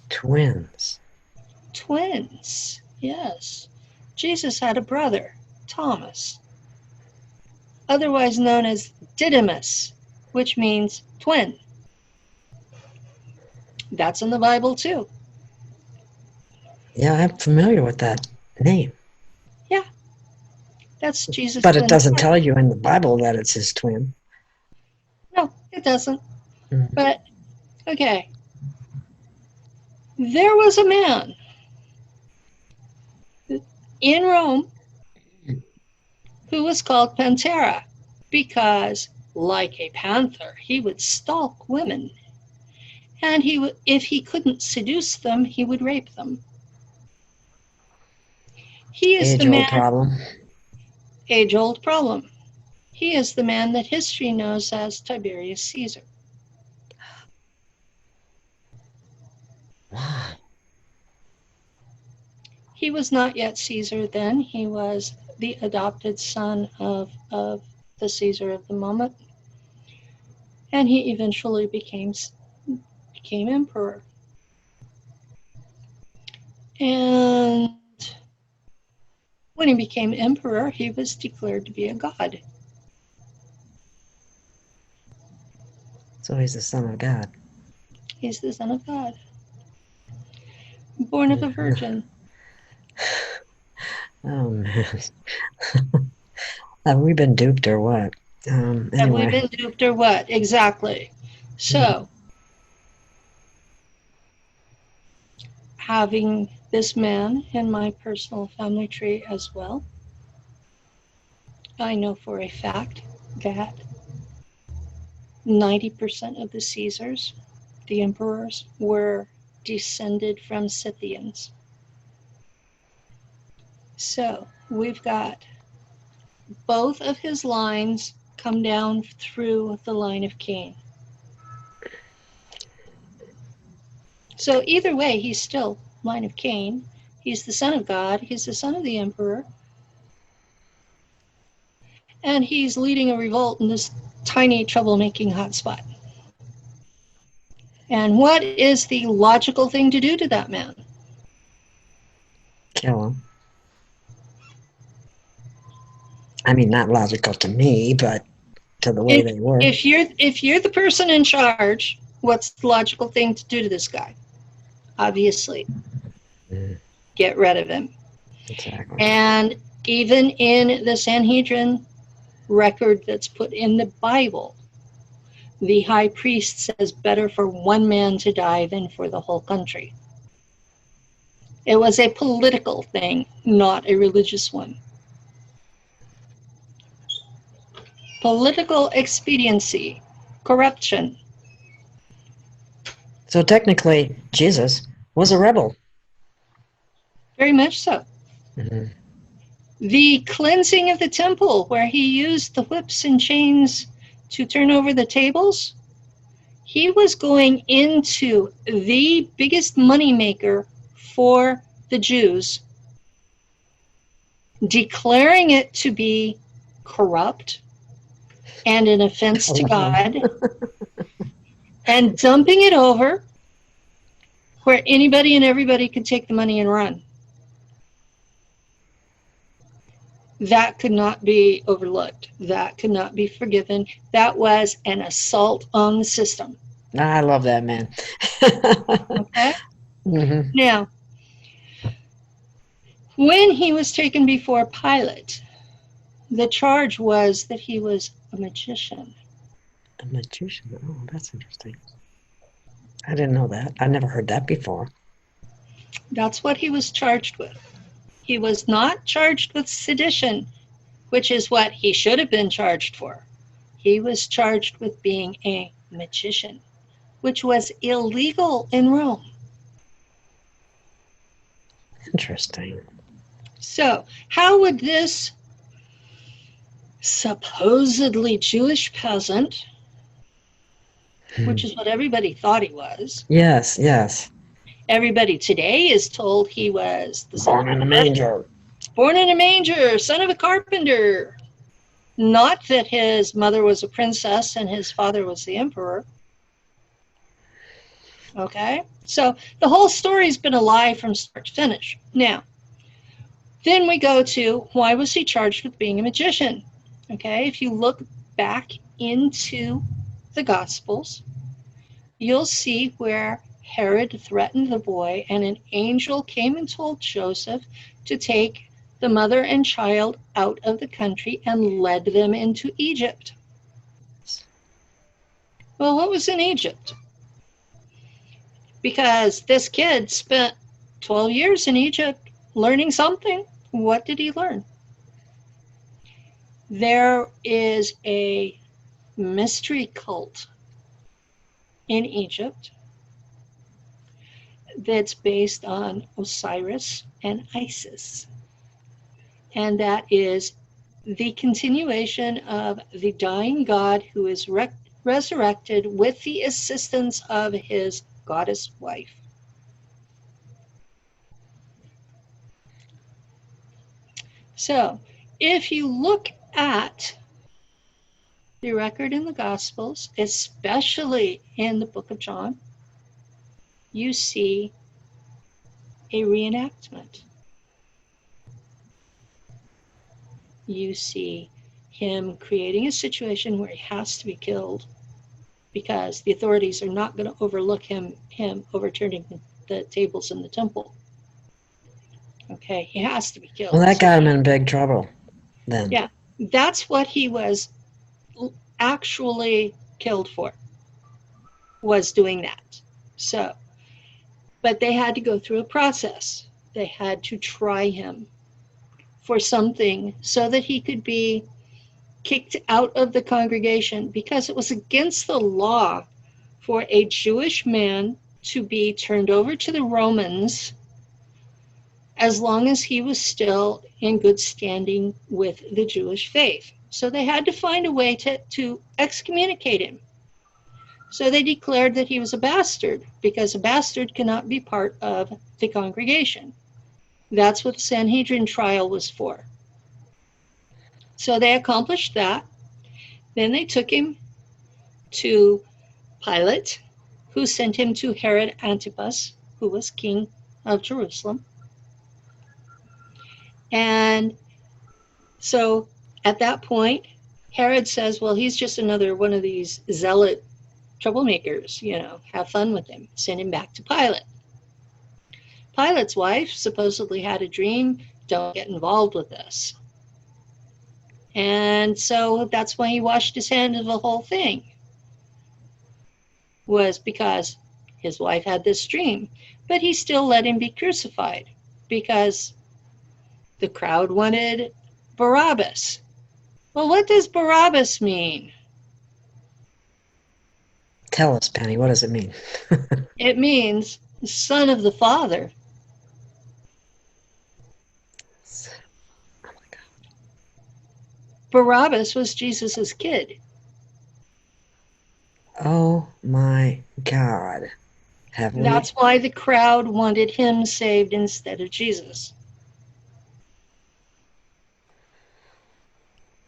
Twins. Twins, yes. Jesus had a brother, Thomas, otherwise known as Didymus, which means twin. That's in the Bible too. Yeah, I'm familiar with that name. Yeah, that's Jesus' But it twin doesn't brother. tell you in the Bible that it's his twin. No, it doesn't. Mhm. But, okay. There was a man in Rome who was called Pantera because, like a panther, he would stalk women. And if he couldn't seduce them, he would rape them. He is the Age-old man, problem. age-old problem. He is the man that history knows as Tiberius Caesar. Wow. He was not yet Caesar then. He was the adopted son of the Caesar of the moment. And he eventually became emperor. And when he became emperor, he was declared to be a god. So he's the son of God. He's the son of God, born of a virgin. Oh, man. Have we been duped or what? Have we Anyway. been duped or what? Exactly. So, having this man in my personal family tree as well, I know for a fact that 90% of the Caesars, the emperors, were descended from Scythians. So we've got both of his lines come down through the line of Cain. So either way, he's still line of Cain. He's the son of God. He's the son of the emperor. And he's leading a revolt in this tiny troublemaking hotspot. And what is the logical thing to do to that man? Kill him. I mean, not logical to me, but to the way they were. If you're the person in charge, what's the logical thing to do to this guy? Obviously, get rid of him. Exactly. And even in the Sanhedrin record that's put in the Bible, the high priest says better for one man to die than for the whole country. It was a political thing, not a religious one. Political expediency, corruption. So technically, Jesus was a rebel. Very much so. Mm-hmm. The cleansing of the temple, where he used the whips and chains to turn over the tables, he was going into the biggest moneymaker for the Jews, declaring it to be corrupt and an offense to God, and dumping it over where anybody and everybody could take the money and run. That could not be overlooked. That could not be forgiven. That was an assault on the system. I love that man. Okay? Mm-hmm. Now, when he was taken before Pilate, The charge was that he was a magician. A magician. Oh, that's interesting. I didn't know that. I never heard that before. That's what he was charged with. He was not charged with sedition, which is what he should have been charged for. He was charged with being a magician, which was illegal in Rome. Interesting. So, how would this supposedly Jewish peasant, which is what everybody thought he was, Yes, yes. everybody today is told he was the son Born in a manger. born in a manger, son of a carpenter. Not that his mother was a princess and his father was the emperor. Okay? So the whole story's been a lie from start to finish. Now, then we go to why was he charged with being a magician? Okay, if you look back into the Gospels, you'll see where Herod threatened the boy and an angel came and told Joseph to take the mother and child out of the country and led them into Egypt. Well, what was in Egypt? Because this kid spent 12 years in Egypt learning something. What did he learn? There is a mystery cult in Egypt that's based on Osiris and Isis. And that is the continuation of the dying god who is resurrected with the assistance of his goddess wife. So, if you look at the record in the Gospels, especially in the book of John, you see a reenactment. You see him creating a situation where he has to be killed because the authorities are not going to overlook him overturning the tables in the temple. Okay, he has to be killed. Well, that got him in big trouble then. Yeah, that's what he was actually killed for, was doing that. So, but they had to go through a process. They had to try him for something so that he could be kicked out of the congregation because it was against the law for a Jewish man to be turned over to the Romans as long as he was still in good standing with the Jewish faith. So they had to find a way to excommunicate him. So they declared that he was a bastard because a bastard cannot be part of the congregation. That's what the Sanhedrin trial was for. So they accomplished that. Then they took him to Pilate, who sent him to Herod Antipas, who was king of Jerusalem. And so at that point, Herod says, well, he's just another one of these zealot troublemakers, have fun with him. Send him back to Pilate. Pilate's wife supposedly had a dream, don't get involved with this. And so that's why he washed his hands of the whole thing, was because his wife had this dream. But he still let him be crucified because the crowd wanted Barabbas. Well, what does Barabbas mean? Tell us, Penny, what does it mean? It means son of the Father. Oh my God. Barabbas was Jesus's kid. Oh my God. Have we? That's why the crowd wanted him saved instead of Jesus.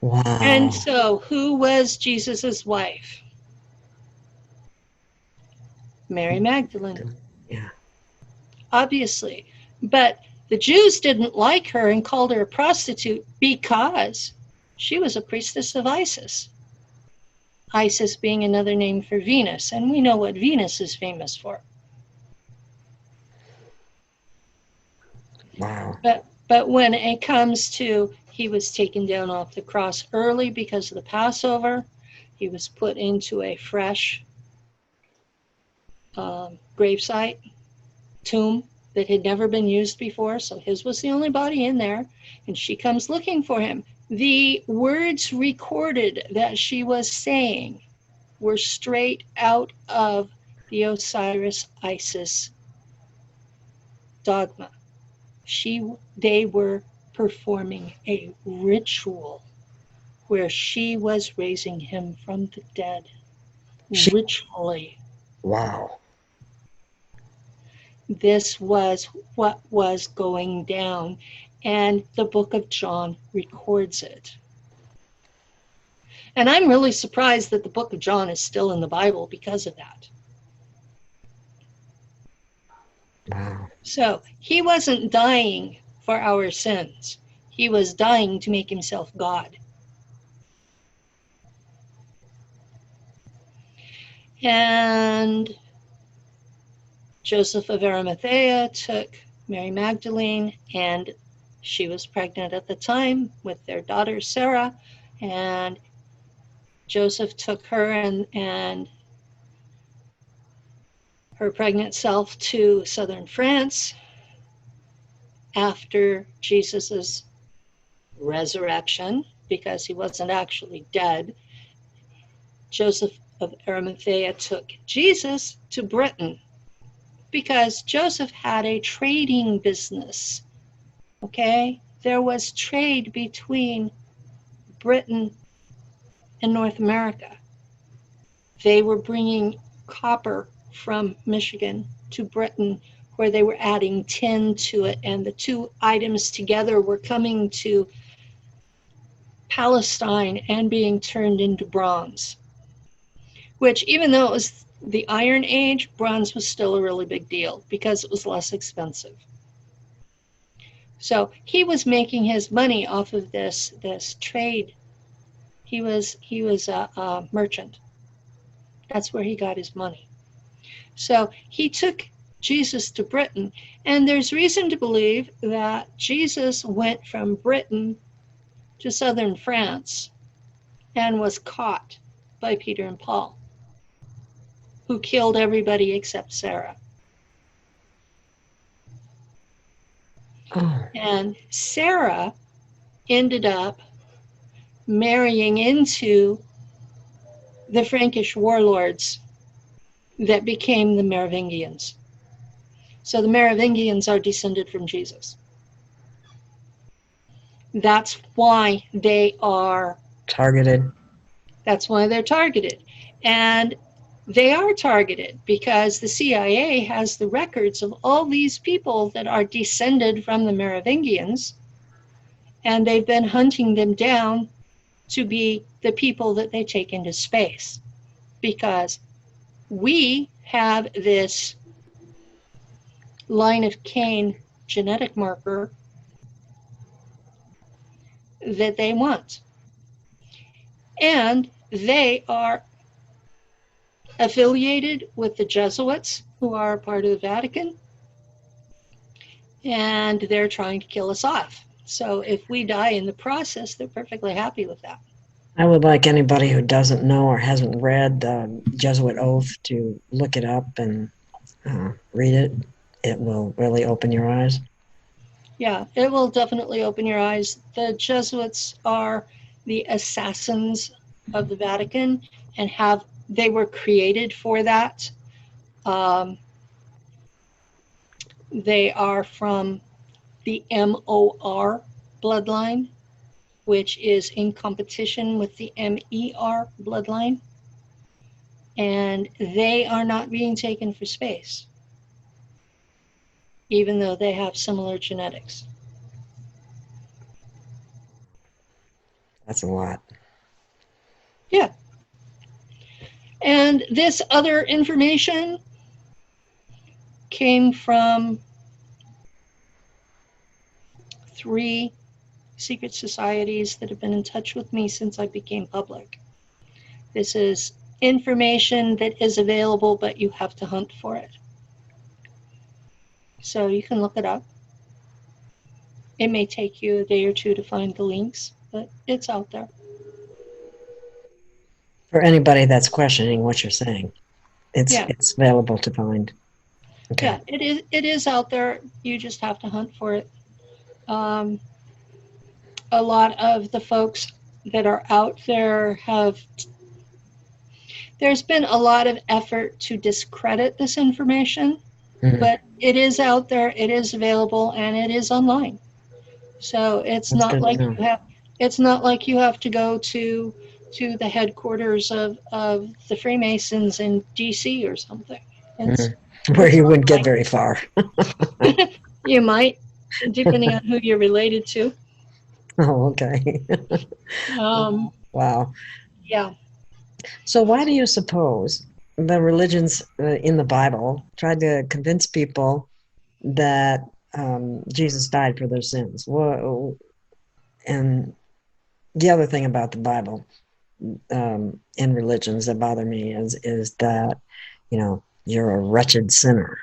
Wow. And so, who was Jesus's wife? Mary Magdalene. Yeah. Obviously. But the Jews didn't like her and called her a prostitute because she was a priestess of Isis. Isis being another name for Venus, and we know what Venus is famous for. Wow. But when it comes to He was taken down off the cross early because of the Passover. He was put into a fresh gravesite, tomb that had never been used before. So his was the only body in there. And she comes looking for him. The words recorded that she was saying were straight out of the Osiris Isis dogma. They were performing a ritual where she was raising him from the dead, ritually. Wow. This was what was going down, and the book of John records it. And I'm really surprised that the book of John is still in the Bible because of that. Wow. So he wasn't dying for our sins. He was dying to make himself God. And Joseph of Arimathea took Mary Magdalene, and she was pregnant at the time with their daughter Sarah, and Joseph took her and her pregnant self to southern France after Jesus's resurrection, because he wasn't actually dead. Joseph of Arimathea took Jesus to Britain because Joseph had a trading business. Okay? There was trade between Britain and North America. They were bringing copper from Michigan to Britain, where they were adding tin to it, and the two items together were coming to Palestine and being turned into bronze, which, even though it was the Iron Age, bronze was still a really big deal because it was less expensive. So he was making his money off of this trade. He was a merchant. That's where he got his money. So he took Jesus to Britain, and there's reason to believe that Jesus went from Britain to southern France and was caught by Peter and Paul, who killed everybody except Sarah. Oh. And Sarah ended up marrying into the Frankish warlords that became the Merovingians. So the Merovingians are descended from Jesus. That's why they are Targeted. That's why they're targeted. And they are targeted because the CIA has the records of all these people that are descended from the Merovingians, and they've been hunting them down to be the people that they take into space, because we have this line of Cain genetic marker that they want. And they are affiliated with the Jesuits, who are a part of the Vatican, and they're trying to kill us off. So if we die in the process, they're perfectly happy with that. I would like anybody who doesn't know or hasn't read the Jesuit Oath to look it up and read it. It will really open your eyes. Yeah, it will definitely open your eyes. The Jesuits are the assassins of the Vatican, and they were created for that. They are from the MOR bloodline, which is in competition with the MER bloodline. And they are not being taken for space, even though they have similar genetics. That's a lot. Yeah. And this other information came from 3 secret societies that have been in touch with me since I became public. This is information that is available, but you have to hunt for it. So you can look it up. It may take you a day or two to find the links, but it's out there. For anybody that's questioning what you're saying, it's available to find. Okay. Yeah, it is out there. You just have to hunt for it. A lot of the folks that are out there there's been a lot of effort to discredit this information, but it is out there, it is available, and it is online. So it's That's not good like to know. it's not like you have to go to the headquarters of the Freemasons in DC or something. Where you wouldn't get very far. You might, depending on who you're related to. Oh, okay. Wow. Yeah. So why do you suppose the religions in the Bible tried to convince people that Jesus died for their sins? Well, and the other thing about the Bible in religions that bother me is that, you know, you're a wretched sinner.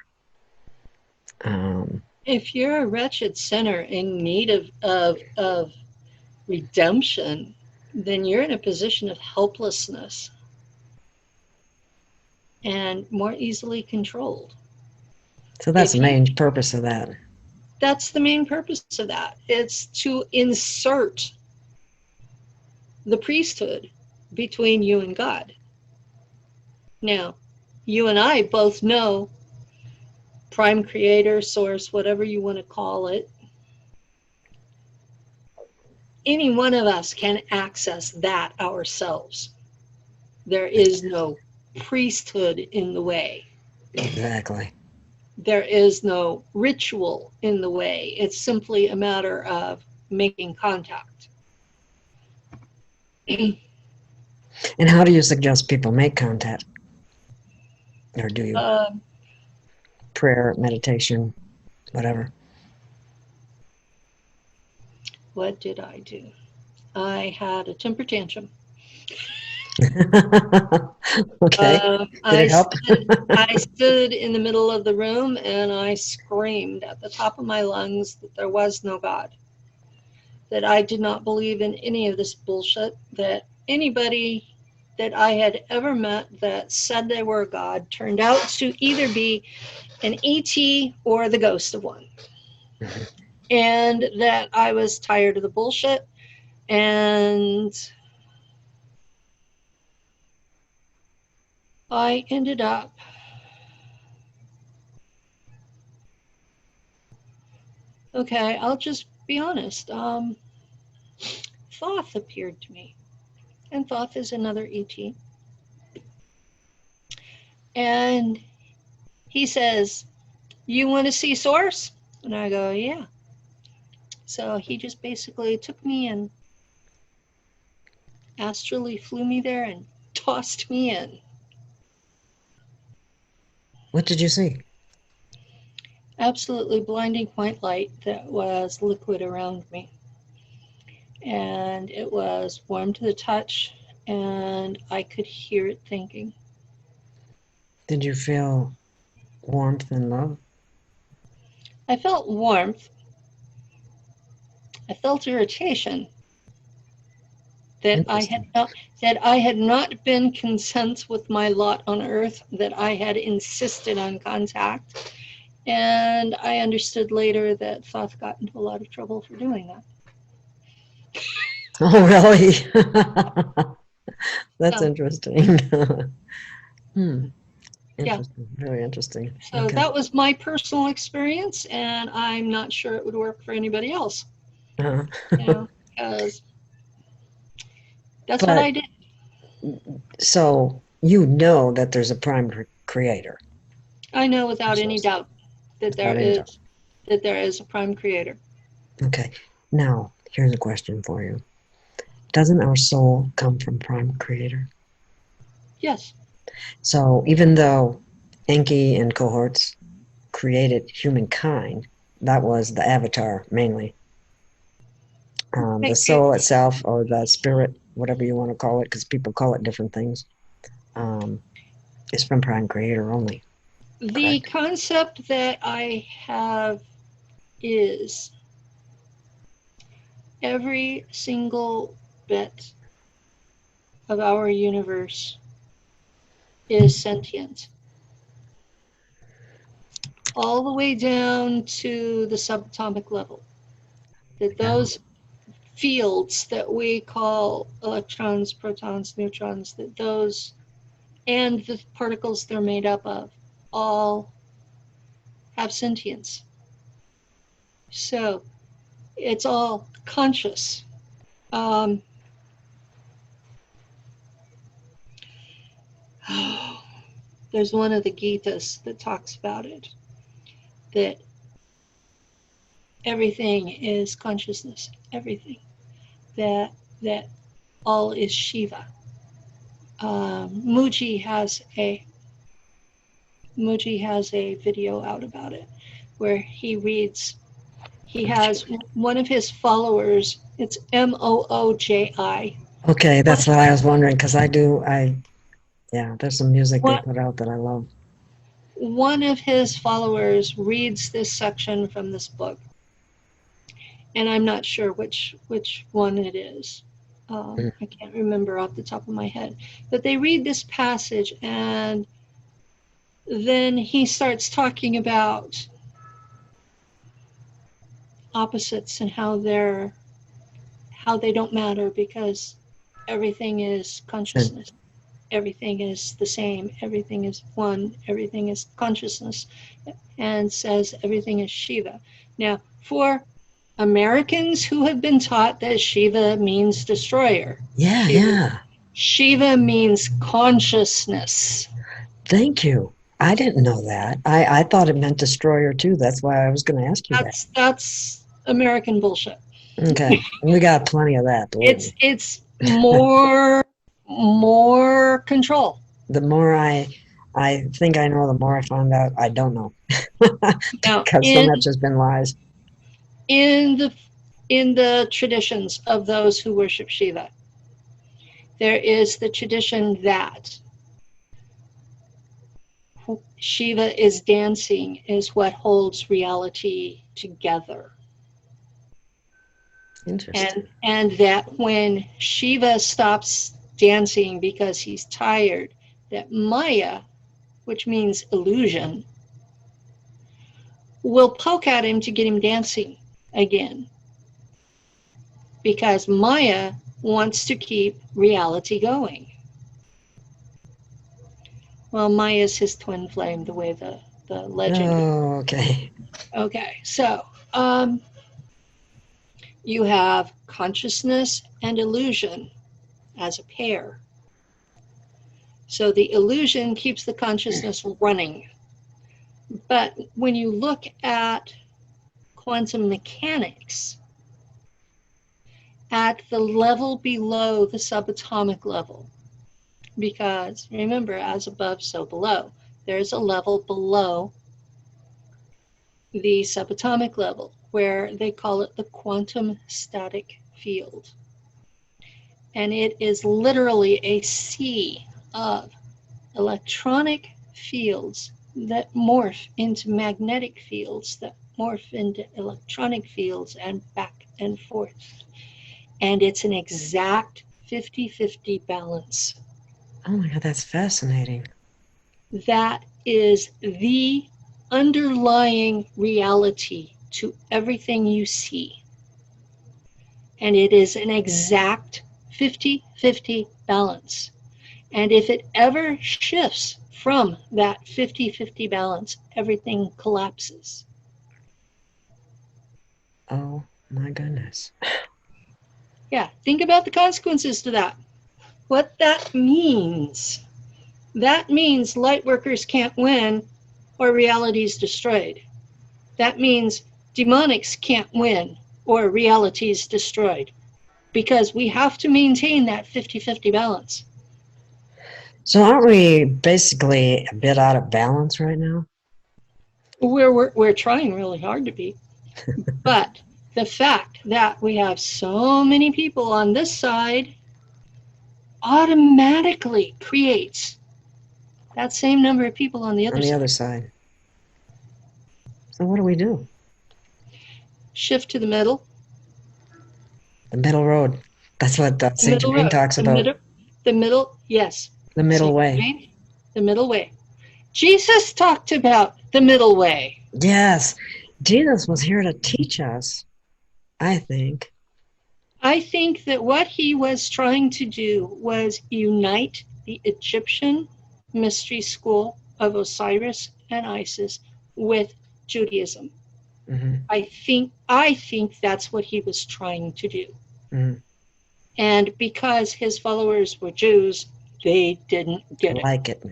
If you're a wretched sinner in need of redemption, then you're in a position of helplessness and more easily controlled. So that's the main purpose of that. That's the main purpose of that. It's to insert the priesthood between you and God. Now, you and I both know prime creator, source, whatever you want to call it. Any one of us can access that ourselves. There is no priesthood in the way. Exactly. There is no ritual in the way. It's simply a matter of making contact. And how do you suggest people make contact? Or do you? Prayer, meditation, whatever. What did I do? I had a temper tantrum. Okay. Did it help? I stood in the middle of the room and I screamed at the top of my lungs that there was no God, that I did not believe in any of this bullshit, that anybody that I had ever met that said they were God turned out to either be an ET or the ghost of one. And that I was tired of the bullshit. And I ended up okay, I'll just be honest. Thoth appeared to me. And Thoth is another ET. And he says, "You want to see Source?" And I go, "Yeah." So he just basically took me and astrally flew me there and tossed me in. What did you see? Absolutely blinding white light that was liquid around me. And it was warm to the touch, and I could hear it thinking. Did you feel warmth and love? I felt warmth. I felt irritation that I had not been content with my lot on Earth, that I had insisted on contact. And I understood later that Thoth got into a lot of trouble for doing that. Oh, really? That's interesting. Interesting. Yeah. Very interesting. So that was my personal experience, and I'm not sure it would work for anybody else. Uh-huh. You know, because that's what I did. So you know that there's a prime creator. I know without any doubt that there is a prime creator. Okay. Now, here's a question for you. Doesn't our soul come from prime creator? Yes. So even though Enki and cohorts created humankind, that was the avatar mainly. The soul itself, or the spirit, whatever you want to call it, because people call it different things, is from prime creator only. The concept that I have is every single bit of our universe is sentient, all the way down to the subatomic level. That those fields that we call electrons, protons, neutrons, that those and the particles they're made up of all have sentience. So it's all conscious. There's one of the Gitas that talks about it, that everything is consciousness, everything, that all is Shiva. Muji has a video out about it where he reads. He has one of his followers. It's Mooji. Okay, that's what I was wondering, because yeah, there's some music they put out that I love. One of his followers reads this section from this book, and I'm not sure which one it is. I can't remember off the top of my head, but they read this passage, and then he starts talking about opposites and how they don't matter because everything is consciousness. Everything is the same. Everything is one. Everything is consciousness, and says everything is Shiva. Now, for Americans who have been taught that Shiva means destroyer. Shiva means consciousness. Thank you. I didn't know that. I thought it meant destroyer too. That's why I was going to ask you that. That's American bullshit. Okay, we got plenty of that. It's more control. The more I think I know, the more I find out I don't know. Because so much has been lies. In the traditions of those who worship Shiva, there is the tradition that Shiva is dancing is what holds reality together. Interesting. And that when Shiva stops dancing because he's tired, that Maya, which means illusion, will poke at him to get him dancing again. Because Maya wants to keep reality going. Well, Maya's his twin flame, the way the legend. Oh, okay. Okay, so you have consciousness and illusion as a pair. So the illusion keeps the consciousness running. But when you look at quantum mechanics, at the level below the subatomic level, because remember, as above, so below, there's a level below the subatomic level where they call it the quantum static field. And it is literally a sea of electronic fields that morph into magnetic fields that morph into electronic fields and back and forth. And it's an exact 50-50 balance. Oh my God, that's fascinating. That is the underlying reality to everything you see. And it is an exact 50-50 balance. And if it ever shifts from that 50-50 balance, everything collapses. Oh my goodness. Yeah, think about the consequences to that. What that means light workers can't win or reality is destroyed. That means demonics can't win or reality is destroyed, because we have to maintain that 50-50 balance. So aren't we basically a bit out of balance right now? We're trying really hard to be. But the fact that we have so many people on this side automatically creates that same number of people on the other side. So what do we do? Shift to the middle. The middle road. That's what The Saint middle Germain road. talks about. Yes. The middle Saint way. Germain, the middle way. Jesus talked about the middle way. Yes. Jesus was here to teach us, I think. I think that what he was trying to do was unite the Egyptian mystery school of Osiris and Isis with Judaism. Hmm. I think that's what he was trying to do. Hmm. And because his followers were Jews, they didn't get it. Like it.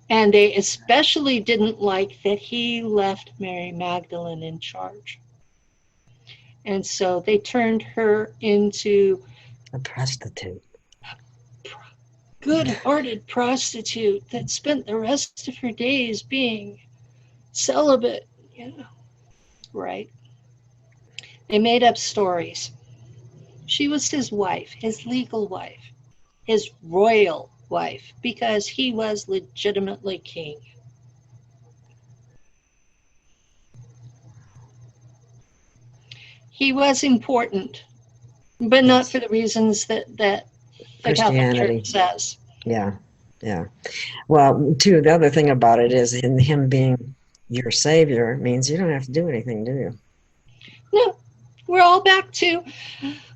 And they especially didn't like that he left Mary Magdalene in charge. And so they turned her into A prostitute. good-hearted prostitute that spent the rest of her days being celibate, right? They made up stories. She was his wife, his legal wife, his royal wife, because he was legitimately king. He was important, but not Yes. for the reasons that the Catholic Christianity. Church says. Yeah. Yeah. Well, too, the other thing about it is in him being your savior means you don't have to do anything, do you? No, we're all back to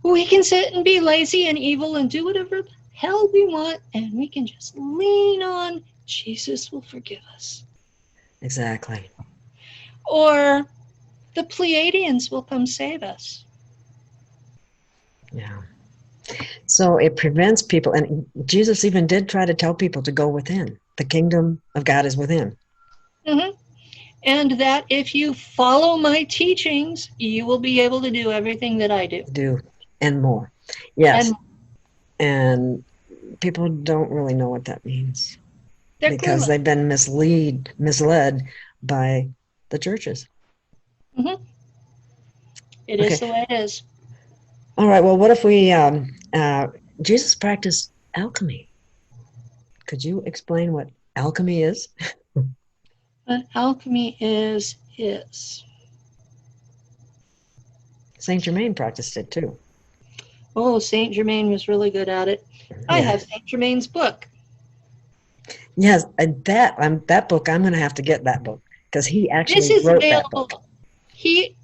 we can sit and be lazy and evil and do whatever the hell we want, and we can just lean on Jesus will forgive us. Exactly. Or the Pleiadians will come save us. Yeah. So it prevents people, and Jesus even did try to tell people to go within. The kingdom of God is within. Mm-hmm. And that if you follow my teachings, you will be able to do everything that I do. Do and more. Yes. And And people don't really know what that means they're because clueless. they've been misled by the churches. Mm-hmm. It Okay. is the way it is. All right. Well, what if we Jesus practiced alchemy? Could you explain what alchemy is? But alchemy is. Saint Germain practiced it too. Oh, Saint Germain was really good at it. I Yeah. have Saint Germain's book. Yes, that book. I'm going to have to get that book because he This actually is wrote that book. available.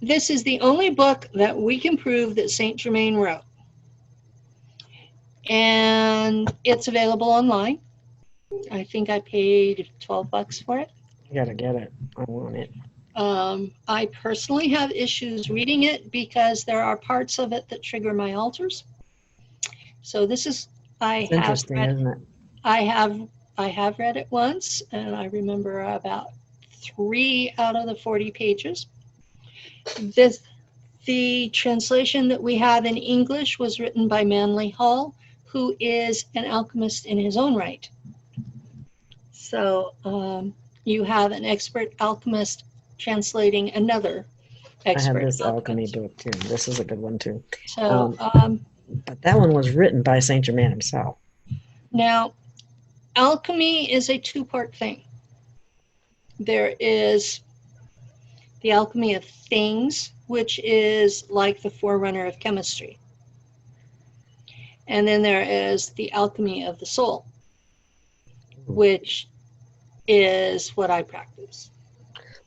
This is the only book that we can prove that Saint Germain wrote. And it's available online. I think I paid $12 for it. I got to get it. I want it. I personally have issues reading it because there are parts of it that trigger my altars. So this is It's interesting, isn't it? I have read it once, and I remember about 3 out of the 40 pages. The translation that we have in English was written by Manly Hall, who is an alchemist in his own right. So you have an expert alchemist translating another I have expert this alchemy alchemist. book too. This is a good one too. So But that one was written by Saint Germain himself. now, alchemy is a two-part thing. There is the alchemy of things, which is like the forerunner of chemistry. And then there is the alchemy of the soul, which is what I practice.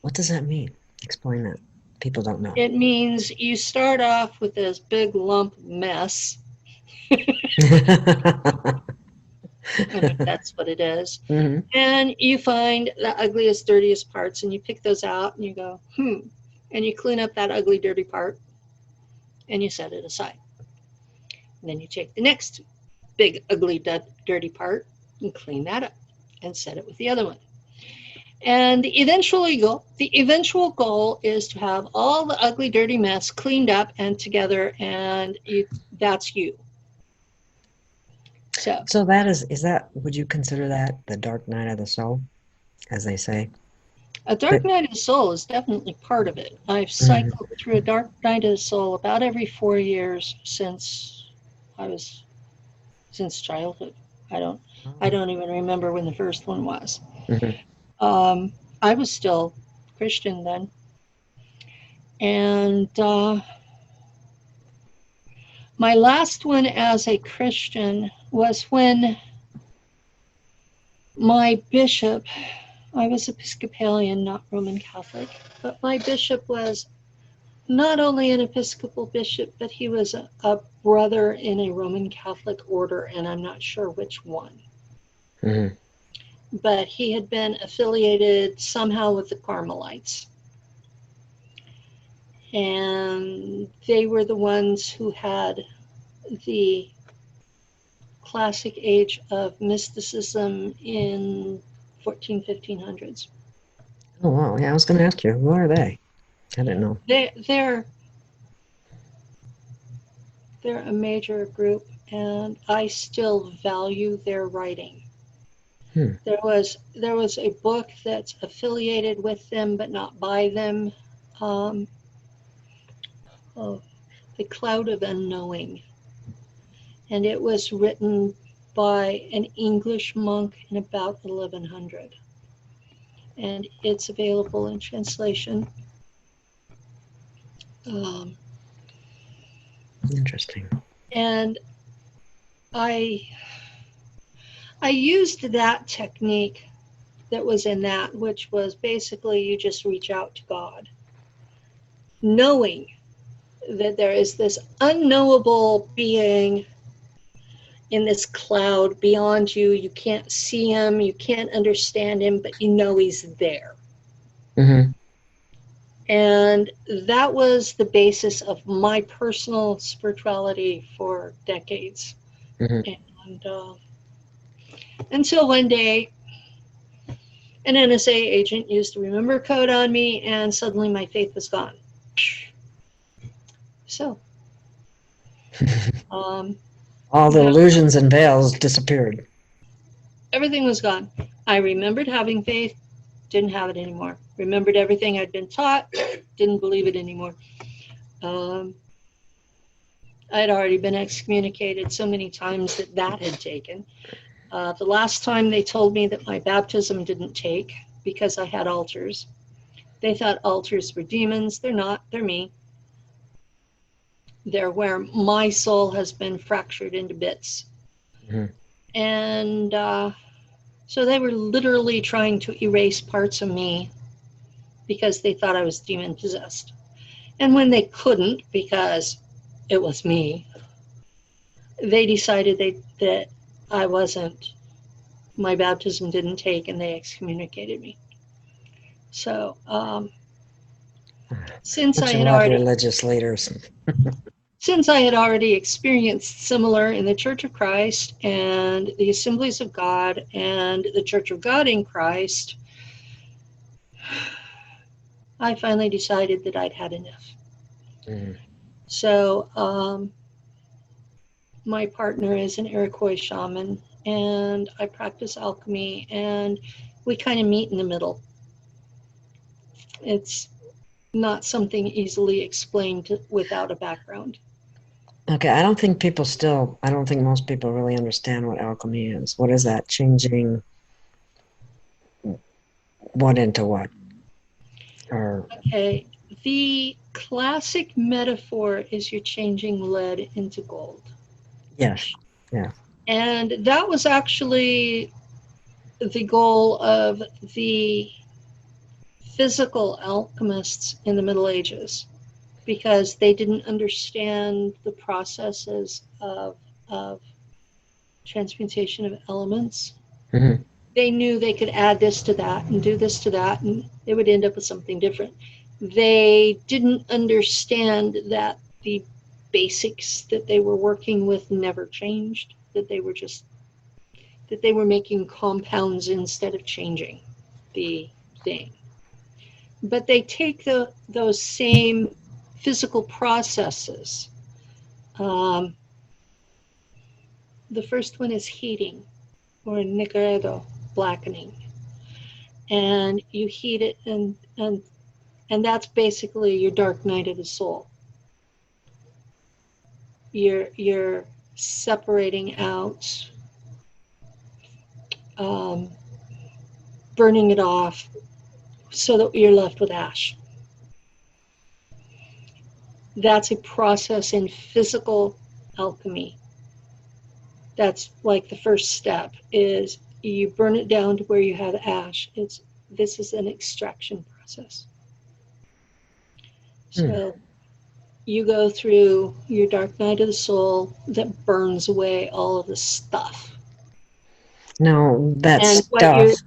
What does that mean? Explain that. People don't know. It means you start off with this big lump mess. That's what it is. Mm-hmm. And you find the ugliest, dirtiest parts, and you pick those out, and you go, and you clean up that ugly, dirty part, and you set it aside. And then you take the next big, ugly, dirty part and clean that up and set it with the other one. And the eventual goal is to have all the ugly, dirty mess cleaned up and together, and that's you. So that is that, would you consider that the dark night of the soul, as they say? A dark night of the soul is definitely part of it. I've cycled through a dark night of the soul about every 4 years since childhood. I don't even remember when the first one was. Mm-hmm. I was still Christian then. And My last one as a Christian was when my bishop, I was Episcopalian, not Roman Catholic, but my bishop was not only an Episcopal bishop, but he was a brother in a Roman Catholic order, and I'm not sure which one. Mm-hmm. But he had been affiliated somehow with the Carmelites. And they were the ones who had the classic age of mysticism in 1500s. Oh, wow. Yeah, I was going to ask you, who are they? I didn't know. They're a major group, and I still value their writing. Hmm. There was a book that's affiliated with them but not by them. The Cloud of Unknowing, and it was written by an English monk in about 1100, and it's available in translation. Interesting. And I used that technique that was in that, which was basically you just reach out to God, knowing that there is this unknowable being in this cloud beyond you. You can't see him, you can't understand him, but you know he's there. Mm-hmm. And that was the basis of my personal spirituality for decades. Mm-hmm. And until one day, an NSA agent used a remember code on me, and suddenly my faith was gone. So, all the illusions and veils disappeared. Everything was gone. I remembered having faith, didn't have it anymore. Remembered everything I'd been taught, didn't believe it anymore. I had already been excommunicated so many times that had taken. The last time they told me that my baptism didn't take because I had altars. They thought altars were demons. They're not. They're me. They're where my soul has been fractured into bits. Mm-hmm. And so they were literally trying to erase parts of me because they thought I was demon possessed. And when they couldn't, because it was me, they decided that I wasn't, my baptism didn't take, and they excommunicated me. So since I had religious leaders. Since I had already experienced similar in the Church of Christ and the Assemblies of God and the Church of God in Christ, I finally decided that I'd had enough. Mm-hmm. So my partner is an Iroquois shaman, and I practice alchemy, and we kind of meet in the middle. It's not something easily explained without a background. Okay, I don't think most people really understand what alchemy is. What is that? Changing what into what? Okay, the classic metaphor is you're changing lead into gold. Yes, yeah. And that was actually the goal of the physical alchemists in the Middle Ages, because they didn't understand the processes of transmutation of elements. Mm-hmm. They knew they could add this to that and do this to that, and they would end up with something different. They didn't understand that the basics that they were working with never changed, that they were making compounds instead of changing the thing. But they take those same physical processes. The first one is heating, or negredo, blackening. And you heat it, and that's basically your dark night of the soul. You're separating out, burning it off, so that you're left with ash. That's a process in physical alchemy. That's like the first step is you burn it down to where you have ash. This is an extraction process. So you go through your dark night of the soul that burns away all of the stuff. Now, that And stuff.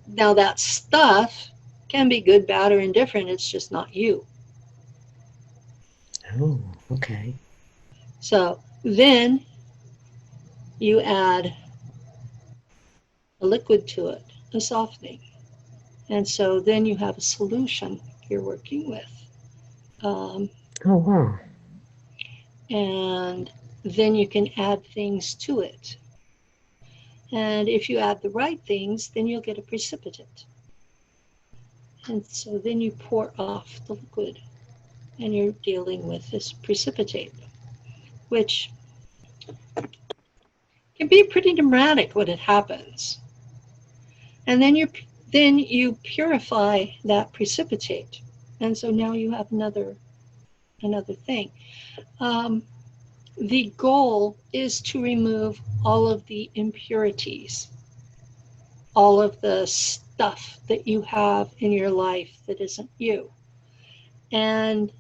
now that stuff can be good, bad, or indifferent. It's just not you. Oh, okay. So then you add a liquid to it, a softening. And so then you have a solution you're working with. Oh, wow. And then you can add things to it. And if you add the right things, then you'll get a precipitate. And so then you pour off the liquid and you're dealing with this precipitate, which can be pretty dramatic when it happens. And then you purify that precipitate. And so now you have another thing. The goal is to remove all of the impurities, all of the stuff that you have in your life that isn't you. And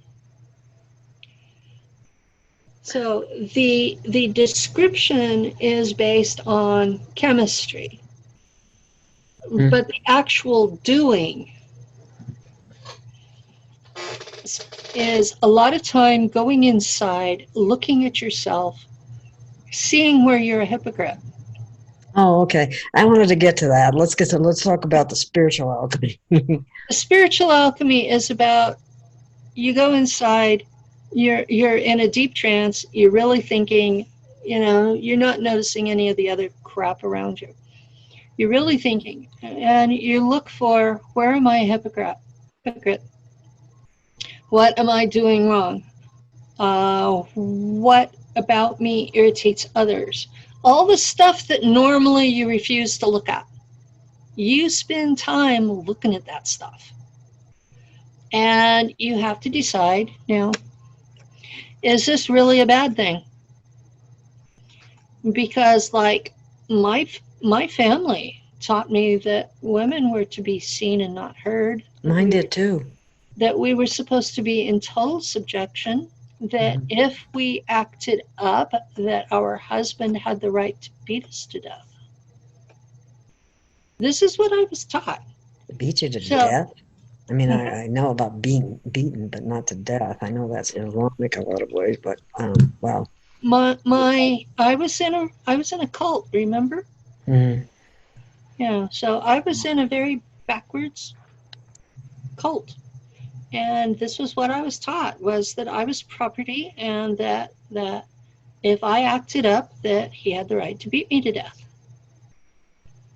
so the description is based on chemistry, but the actual doing is a lot of time going inside, looking at yourself, seeing where you're a hypocrite. Oh, okay. I wanted to get to that. Let's talk about the spiritual alchemy. The spiritual alchemy is about you go inside, you're in a deep trance, you're really thinking, you're not noticing any of the other crap around you. You're really thinking, and you look for, where am I a hypocrite? What am I doing wrong? What about me irritates others? All the stuff that normally you refuse to look at. You spend time looking at that stuff. And you have to decide, is this really a bad thing? Because like my family taught me that women were to be seen and not heard. Mine did too. That we were supposed to be in total subjection, that if we acted up, that our husband had the right to beat us to death. This is what I was taught. Beat you to death? I mean, I know about being beaten, but not to death. I know that's Islamic a lot of ways, but wow. I was in a cult, remember? Mm-hmm. Yeah, so I was in a very backwards cult. And this was what I was taught, was that I was property, and that if I acted up, that he had the right to beat me to death.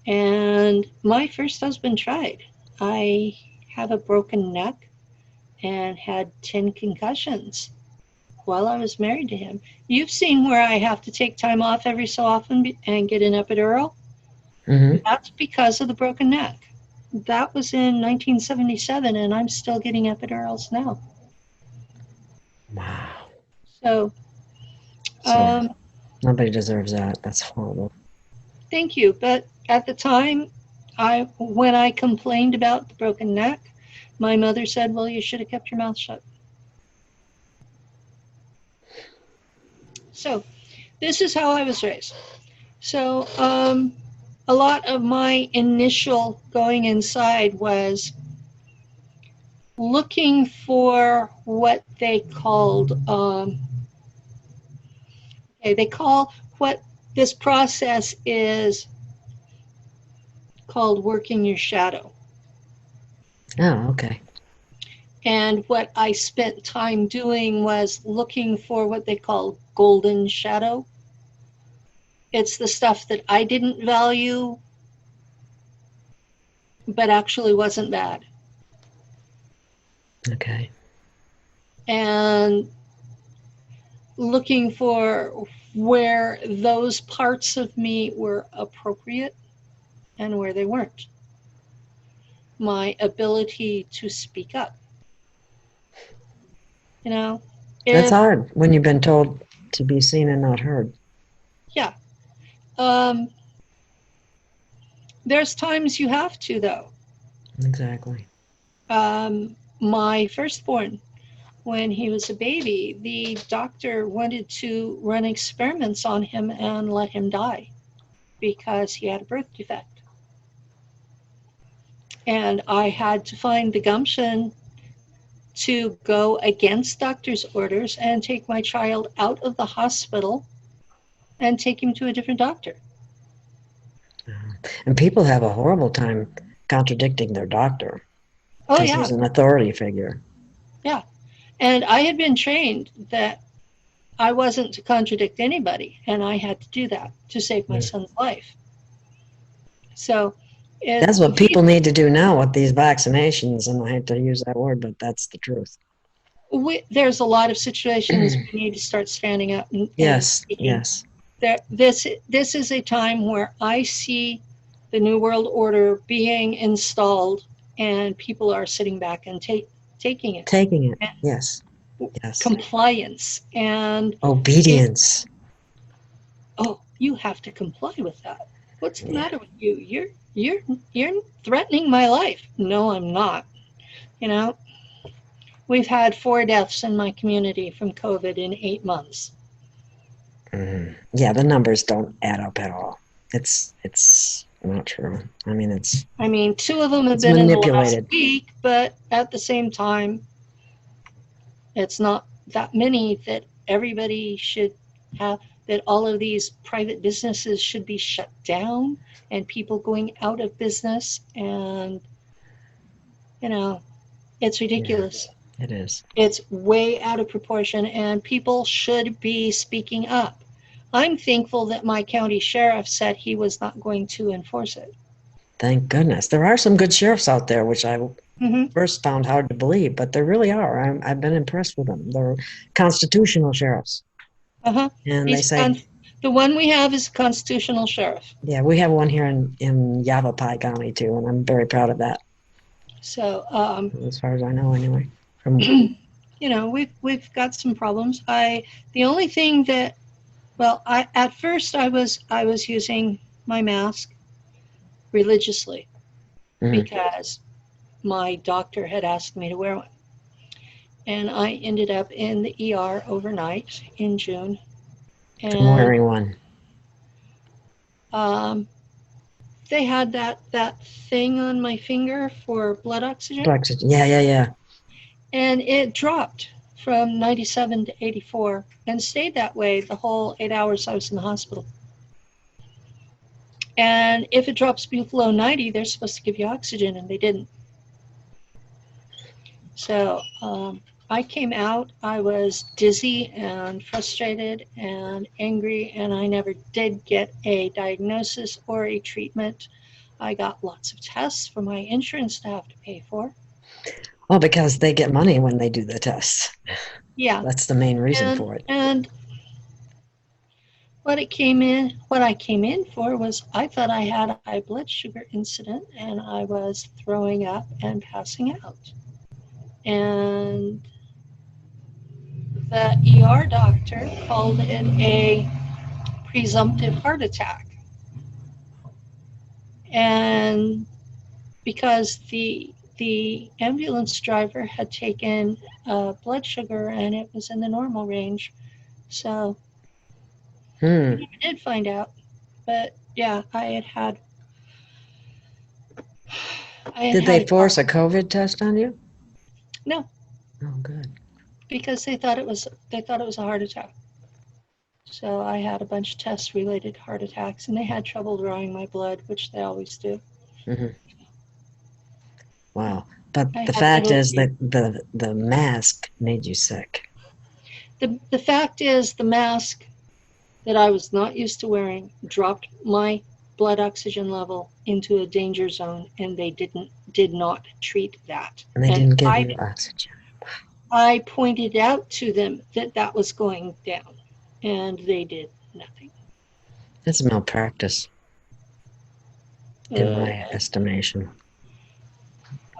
And my first husband tried. I have a broken neck and had 10 concussions while I was married to him. You've seen where I have to take time off every so often and get an epidural? Mm-hmm. That's because of the broken neck. That was in 1977, and I'm still getting epidurals now. Wow. So nobody deserves that. That's horrible. Thank you. But at the time, when I complained about the broken neck, my mother said, well, you should have kept your mouth shut. So this is how I was raised. So a lot of my initial going inside was looking for what they called, they call what this process is called working your shadow. Oh, okay. And what I spent time doing was looking for what they call golden shadow. It's the stuff that I didn't value, but actually wasn't bad. Okay. And looking for where those parts of me were appropriate and where they weren't. My ability to speak up. That's hard when you've been told to be seen and not heard. Yeah. There's times you have to, though. Exactly. My firstborn, when he was a baby, the doctor wanted to run experiments on him and let him die because he had a birth defect. And I had to find the gumption to go against doctor's orders and take my child out of the hospital and take him to a different doctor. And people have a horrible time contradicting their doctor Oh, because yeah. he's an authority figure. Yeah. And I had been trained that I wasn't to contradict anybody, and I had to do that to save my son's life. So that's what people need to do now with these vaccinations, and I hate to use that word, but that's the truth. There's a lot of situations we need to start standing up and speaking. Yes. This is a time where I see the New World Order being installed, and people are sitting back and taking it. Yes. Compliance and obedience. You have to comply with that. What's the matter with you? You're threatening my life. No, I'm not. We've had 4 deaths in my community from COVID in 8 months. Yeah, the numbers don't add up at all. It's not true. I mean, 2 of them have been manipulated in the last week, but at the same time, it's not that many that everybody should have, that all of these private businesses should be shut down and people going out of business. And, it's ridiculous. Yeah, it is. It's way out of proportion, and people should be speaking up. I'm thankful that my county sheriff said he was not going to enforce it. Thank goodness. There are some good sheriffs out there, which I first found hard to believe, but there really are. I've been impressed with them. They're constitutional sheriffs. And they say the one we have is a constitutional sheriff. Yeah, we have one here in Yavapai County too, and I'm very proud of that. So as far as I know, anyway. We've got some problems. The only thing that, at first I was using my mask religiously because my doctor had asked me to wear one. And I ended up in the ER overnight in June. And I'm wearing one. They had that thing on my finger for blood oxygen. Yeah. And it dropped from 97 to 84 and stayed that way the whole 8 hours I was in the hospital. And if it drops below 90, they're supposed to give you oxygen, and they didn't. So I came out, I was dizzy and frustrated and angry, and I never did get a diagnosis or a treatment. I got lots of tests for my insurance to have to pay for. Well, because they get money when they do the tests. Yeah. That's the main reason for it. And what I came in for was I thought I had a high blood sugar incident, and I was throwing up and passing out. And the ER doctor called it a presumptive heart attack. And because the ambulance driver had taken blood sugar and it was in the normal range. So I never did find out. But yeah, Did they force a COVID test on you? No. Oh, good. Because they thought it was a heart attack. So I had a bunch of tests related to heart attacks, and they had trouble drawing my blood, which they always do. Wow. But the fact is that the mask made you sick. The fact is the mask that I was not used to wearing dropped my blood oxygen level into a danger zone, and they did not treat that. And they didn't give you oxygen. I pointed out to them that was going down, and they did nothing. That's malpractice, in my estimation.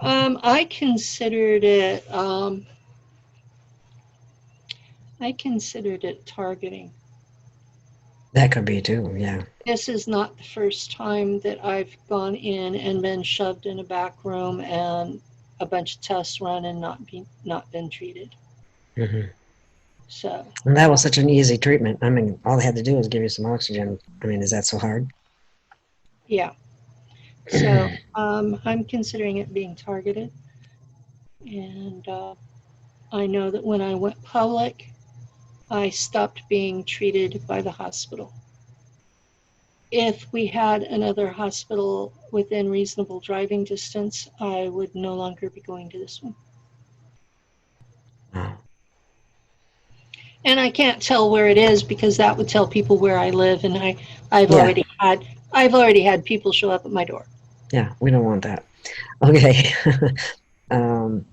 I considered it I considered it targeting. That could be too, yeah. This is not the first time that I've gone in and been shoved in a back room and a bunch of tests run and not been treated. Hmm. So, And that was such an easy treatment. I mean, all they had to do was give you some oxygen. I mean, is that so hard? yeah. So, I'm considering it being targeted. And I know that when I went public, I stopped being treated by the hospital. If we had another hospital within reasonable driving distance, I would no longer be going to this one. Wow. And I can't tell where it is because that would tell people where I live, and I've Yeah, already had people show up at my door. yeah, we don't want that. Okay. um,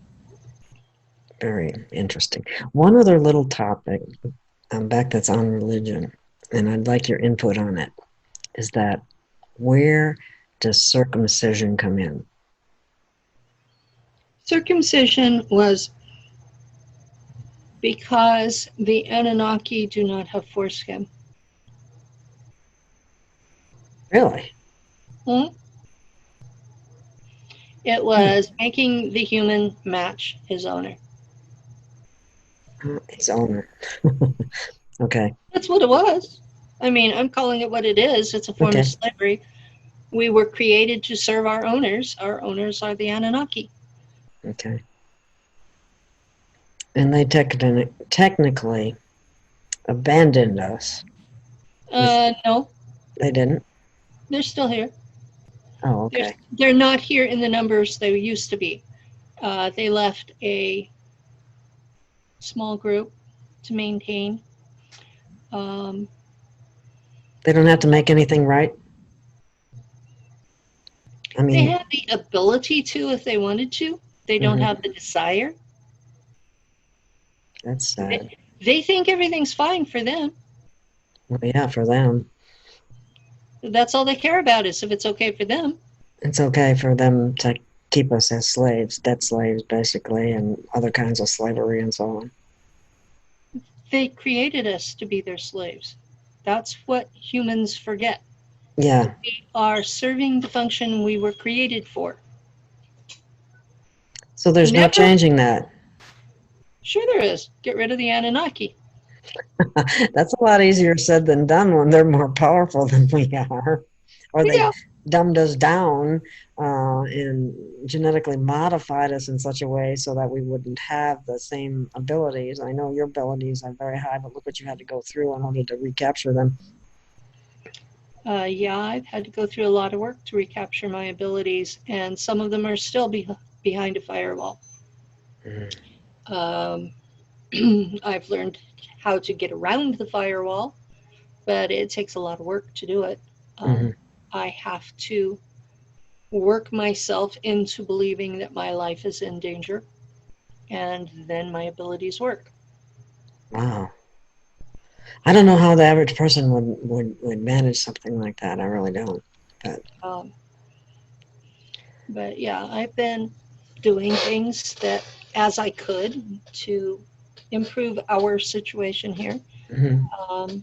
very interesting. One other little topic, back that's on religion, and I'd like your input on it, is that where does circumcision come in? Circumcision was because the Anunnaki do not have foreskin. Really? Hmm? It was making the human match his owner. His owner. Okay. That's what it was. I mean, I'm calling it what it is. It's a form of Okay. slavery. We were created to serve our owners. Our owners are the Anunnaki. Okay. And they technically abandoned us. No, They didn't? they're still here. Oh, okay. They're not here in the numbers they used to be. They left a small group to maintain. Um, They don't have to make anything right? I they mean, have the ability to if they wanted to. They don't have the desire. that's sad. They think everything's fine for them. Well, yeah, for them. That's all they care about is if it's okay for them. It's okay for them to keep us as slaves, debt slaves, basically, and other kinds of slavery and so on. They created us to be their slaves. That's what humans forget. Yeah. We are serving the function we were created for. So there's no Never, changing that. sure there is. Get rid of the Anunnaki. That's a lot easier said than done when they're more powerful than we are. Or they Yeah, dumbed us down and genetically modified us in such a way so that we wouldn't have the same abilities. I know your abilities are very high, but look what you had to go through in order to recapture them. yeah, I've had to go through a lot of work to recapture my abilities, and some of them are still behind a firewall. Um, I've learned how to get around the firewall, but it takes a lot of work to do it. I have to work myself into believing that my life is in danger, and then my abilities work. Wow. I don't know how the average person would manage something like that. I really don't. But yeah, I've been doing things that as I could to improve our situation here. Um,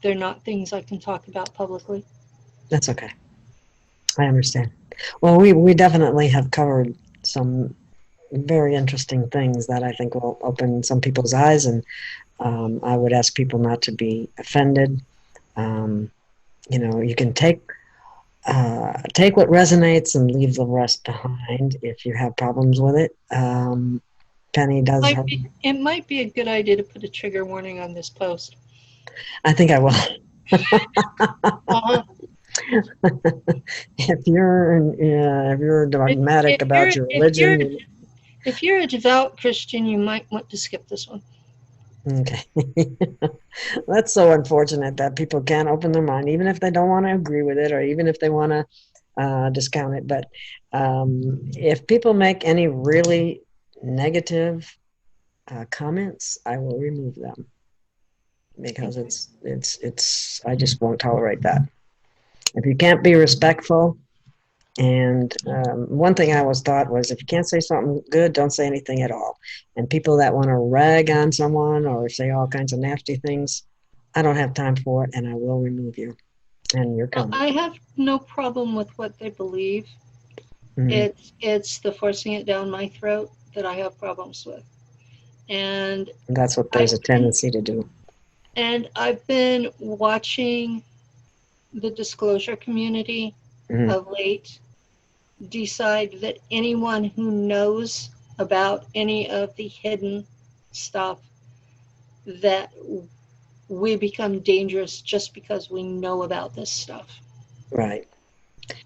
they're not things I can talk about publicly. That's okay. I understand. Well, we definitely have covered some very interesting things that I think will open some people's eyes, and I would ask people not to be offended. You can take what resonates and leave the rest behind if you have problems with it. Penny does have. It might be a good idea to put a trigger warning on this post. I think I will. Uh-huh. If you're dogmatic about your religion. If you're a devout Christian, you might want to skip this one. Okay. That's so unfortunate that people can't open their mind, even if they don't want to agree with it or even if they want to discount it. But if people make any really negative comments, I will remove them because it's I just won't tolerate that. If you can't be respectful, And one thing I always thought was, if you can't say something good, don't say anything at all. And people that want to rag on someone or say all kinds of nasty things, I don't have time for it, and I will remove you. And you're Well, coming. I have no problem with what they believe. Mhm. It's the forcing it down my throat that I have problems with. And That's what there's I've a been tendency to do. I've been watching the disclosure community Mhm. of late decide that anyone who knows about any of the hidden stuff, that we become dangerous just because we know about this stuff. Right.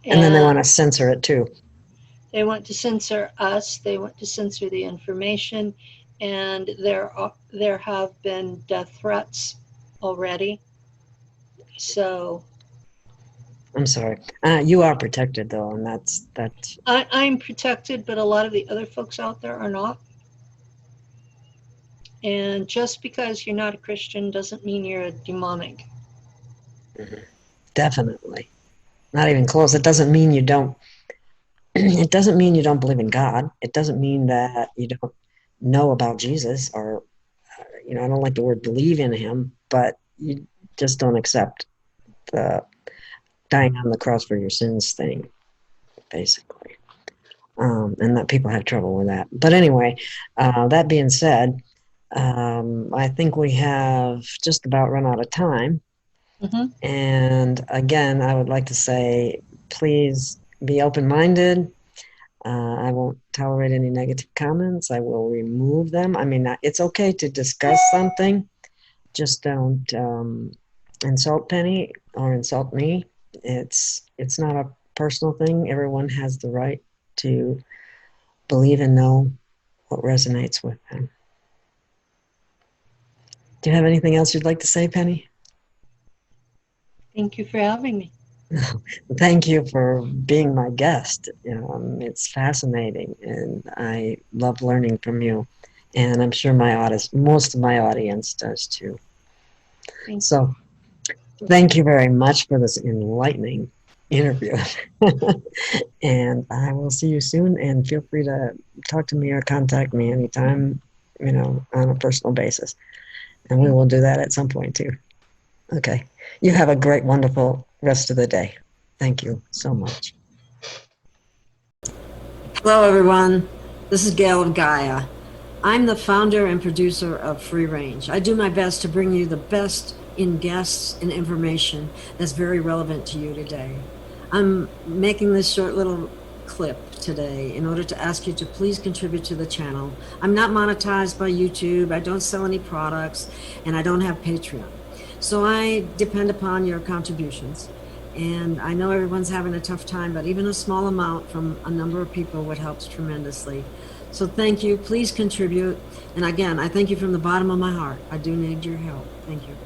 And then they And want to censor it too. they want to censor us, they want to censor the information, and there have been death threats already. So I'm sorry. You are protected though, and that's I'm protected, but a lot of the other folks out there are not. And just because you're not a Christian doesn't mean you're a demonic. definitely not even close. It doesn't mean you don't. It doesn't mean you don't believe in God. It doesn't mean that you don't know about Jesus, or I don't like the word believe in him, but you just don't accept the dying on the cross for your sins thing, basically. And that people have trouble with that. But anyway, that being said, I think we have just about run out of time. Mm-hmm. And again, I would like to say, please be open-minded. I won't tolerate any negative comments. I will remove them. I mean, it's okay to discuss something. Just don't insult Penny or insult me. It's not a personal thing. Everyone has the right to believe and know what resonates with them. Do you have anything else you'd like to say, Penny? Thank you for having me. Thank you for being my guest. It's fascinating, and I love learning from you. And I'm sure most of my audience does too. Thank So thank you very much for this enlightening interview. And I will see you soon, and feel free to talk to me or contact me anytime, on a personal basis. And we will do that at some point too. Okay. You have a great, wonderful rest of the day. Thank you so much. Hello, everyone. This is Gail of Gaia. I'm the founder and producer of Free Range. I do my best to bring you the best in guests and information that's very relevant to you today. I'm making this short little clip today in order to ask you to please contribute to the channel. I'm not monetized by YouTube. I don't sell any products, and I don't have Patreon. So I depend upon your contributions. And I know everyone's having a tough time, but even a small amount from a number of people would help tremendously. So thank you. Please contribute. And again, I thank you from the bottom of my heart. I do need your help. Thank you.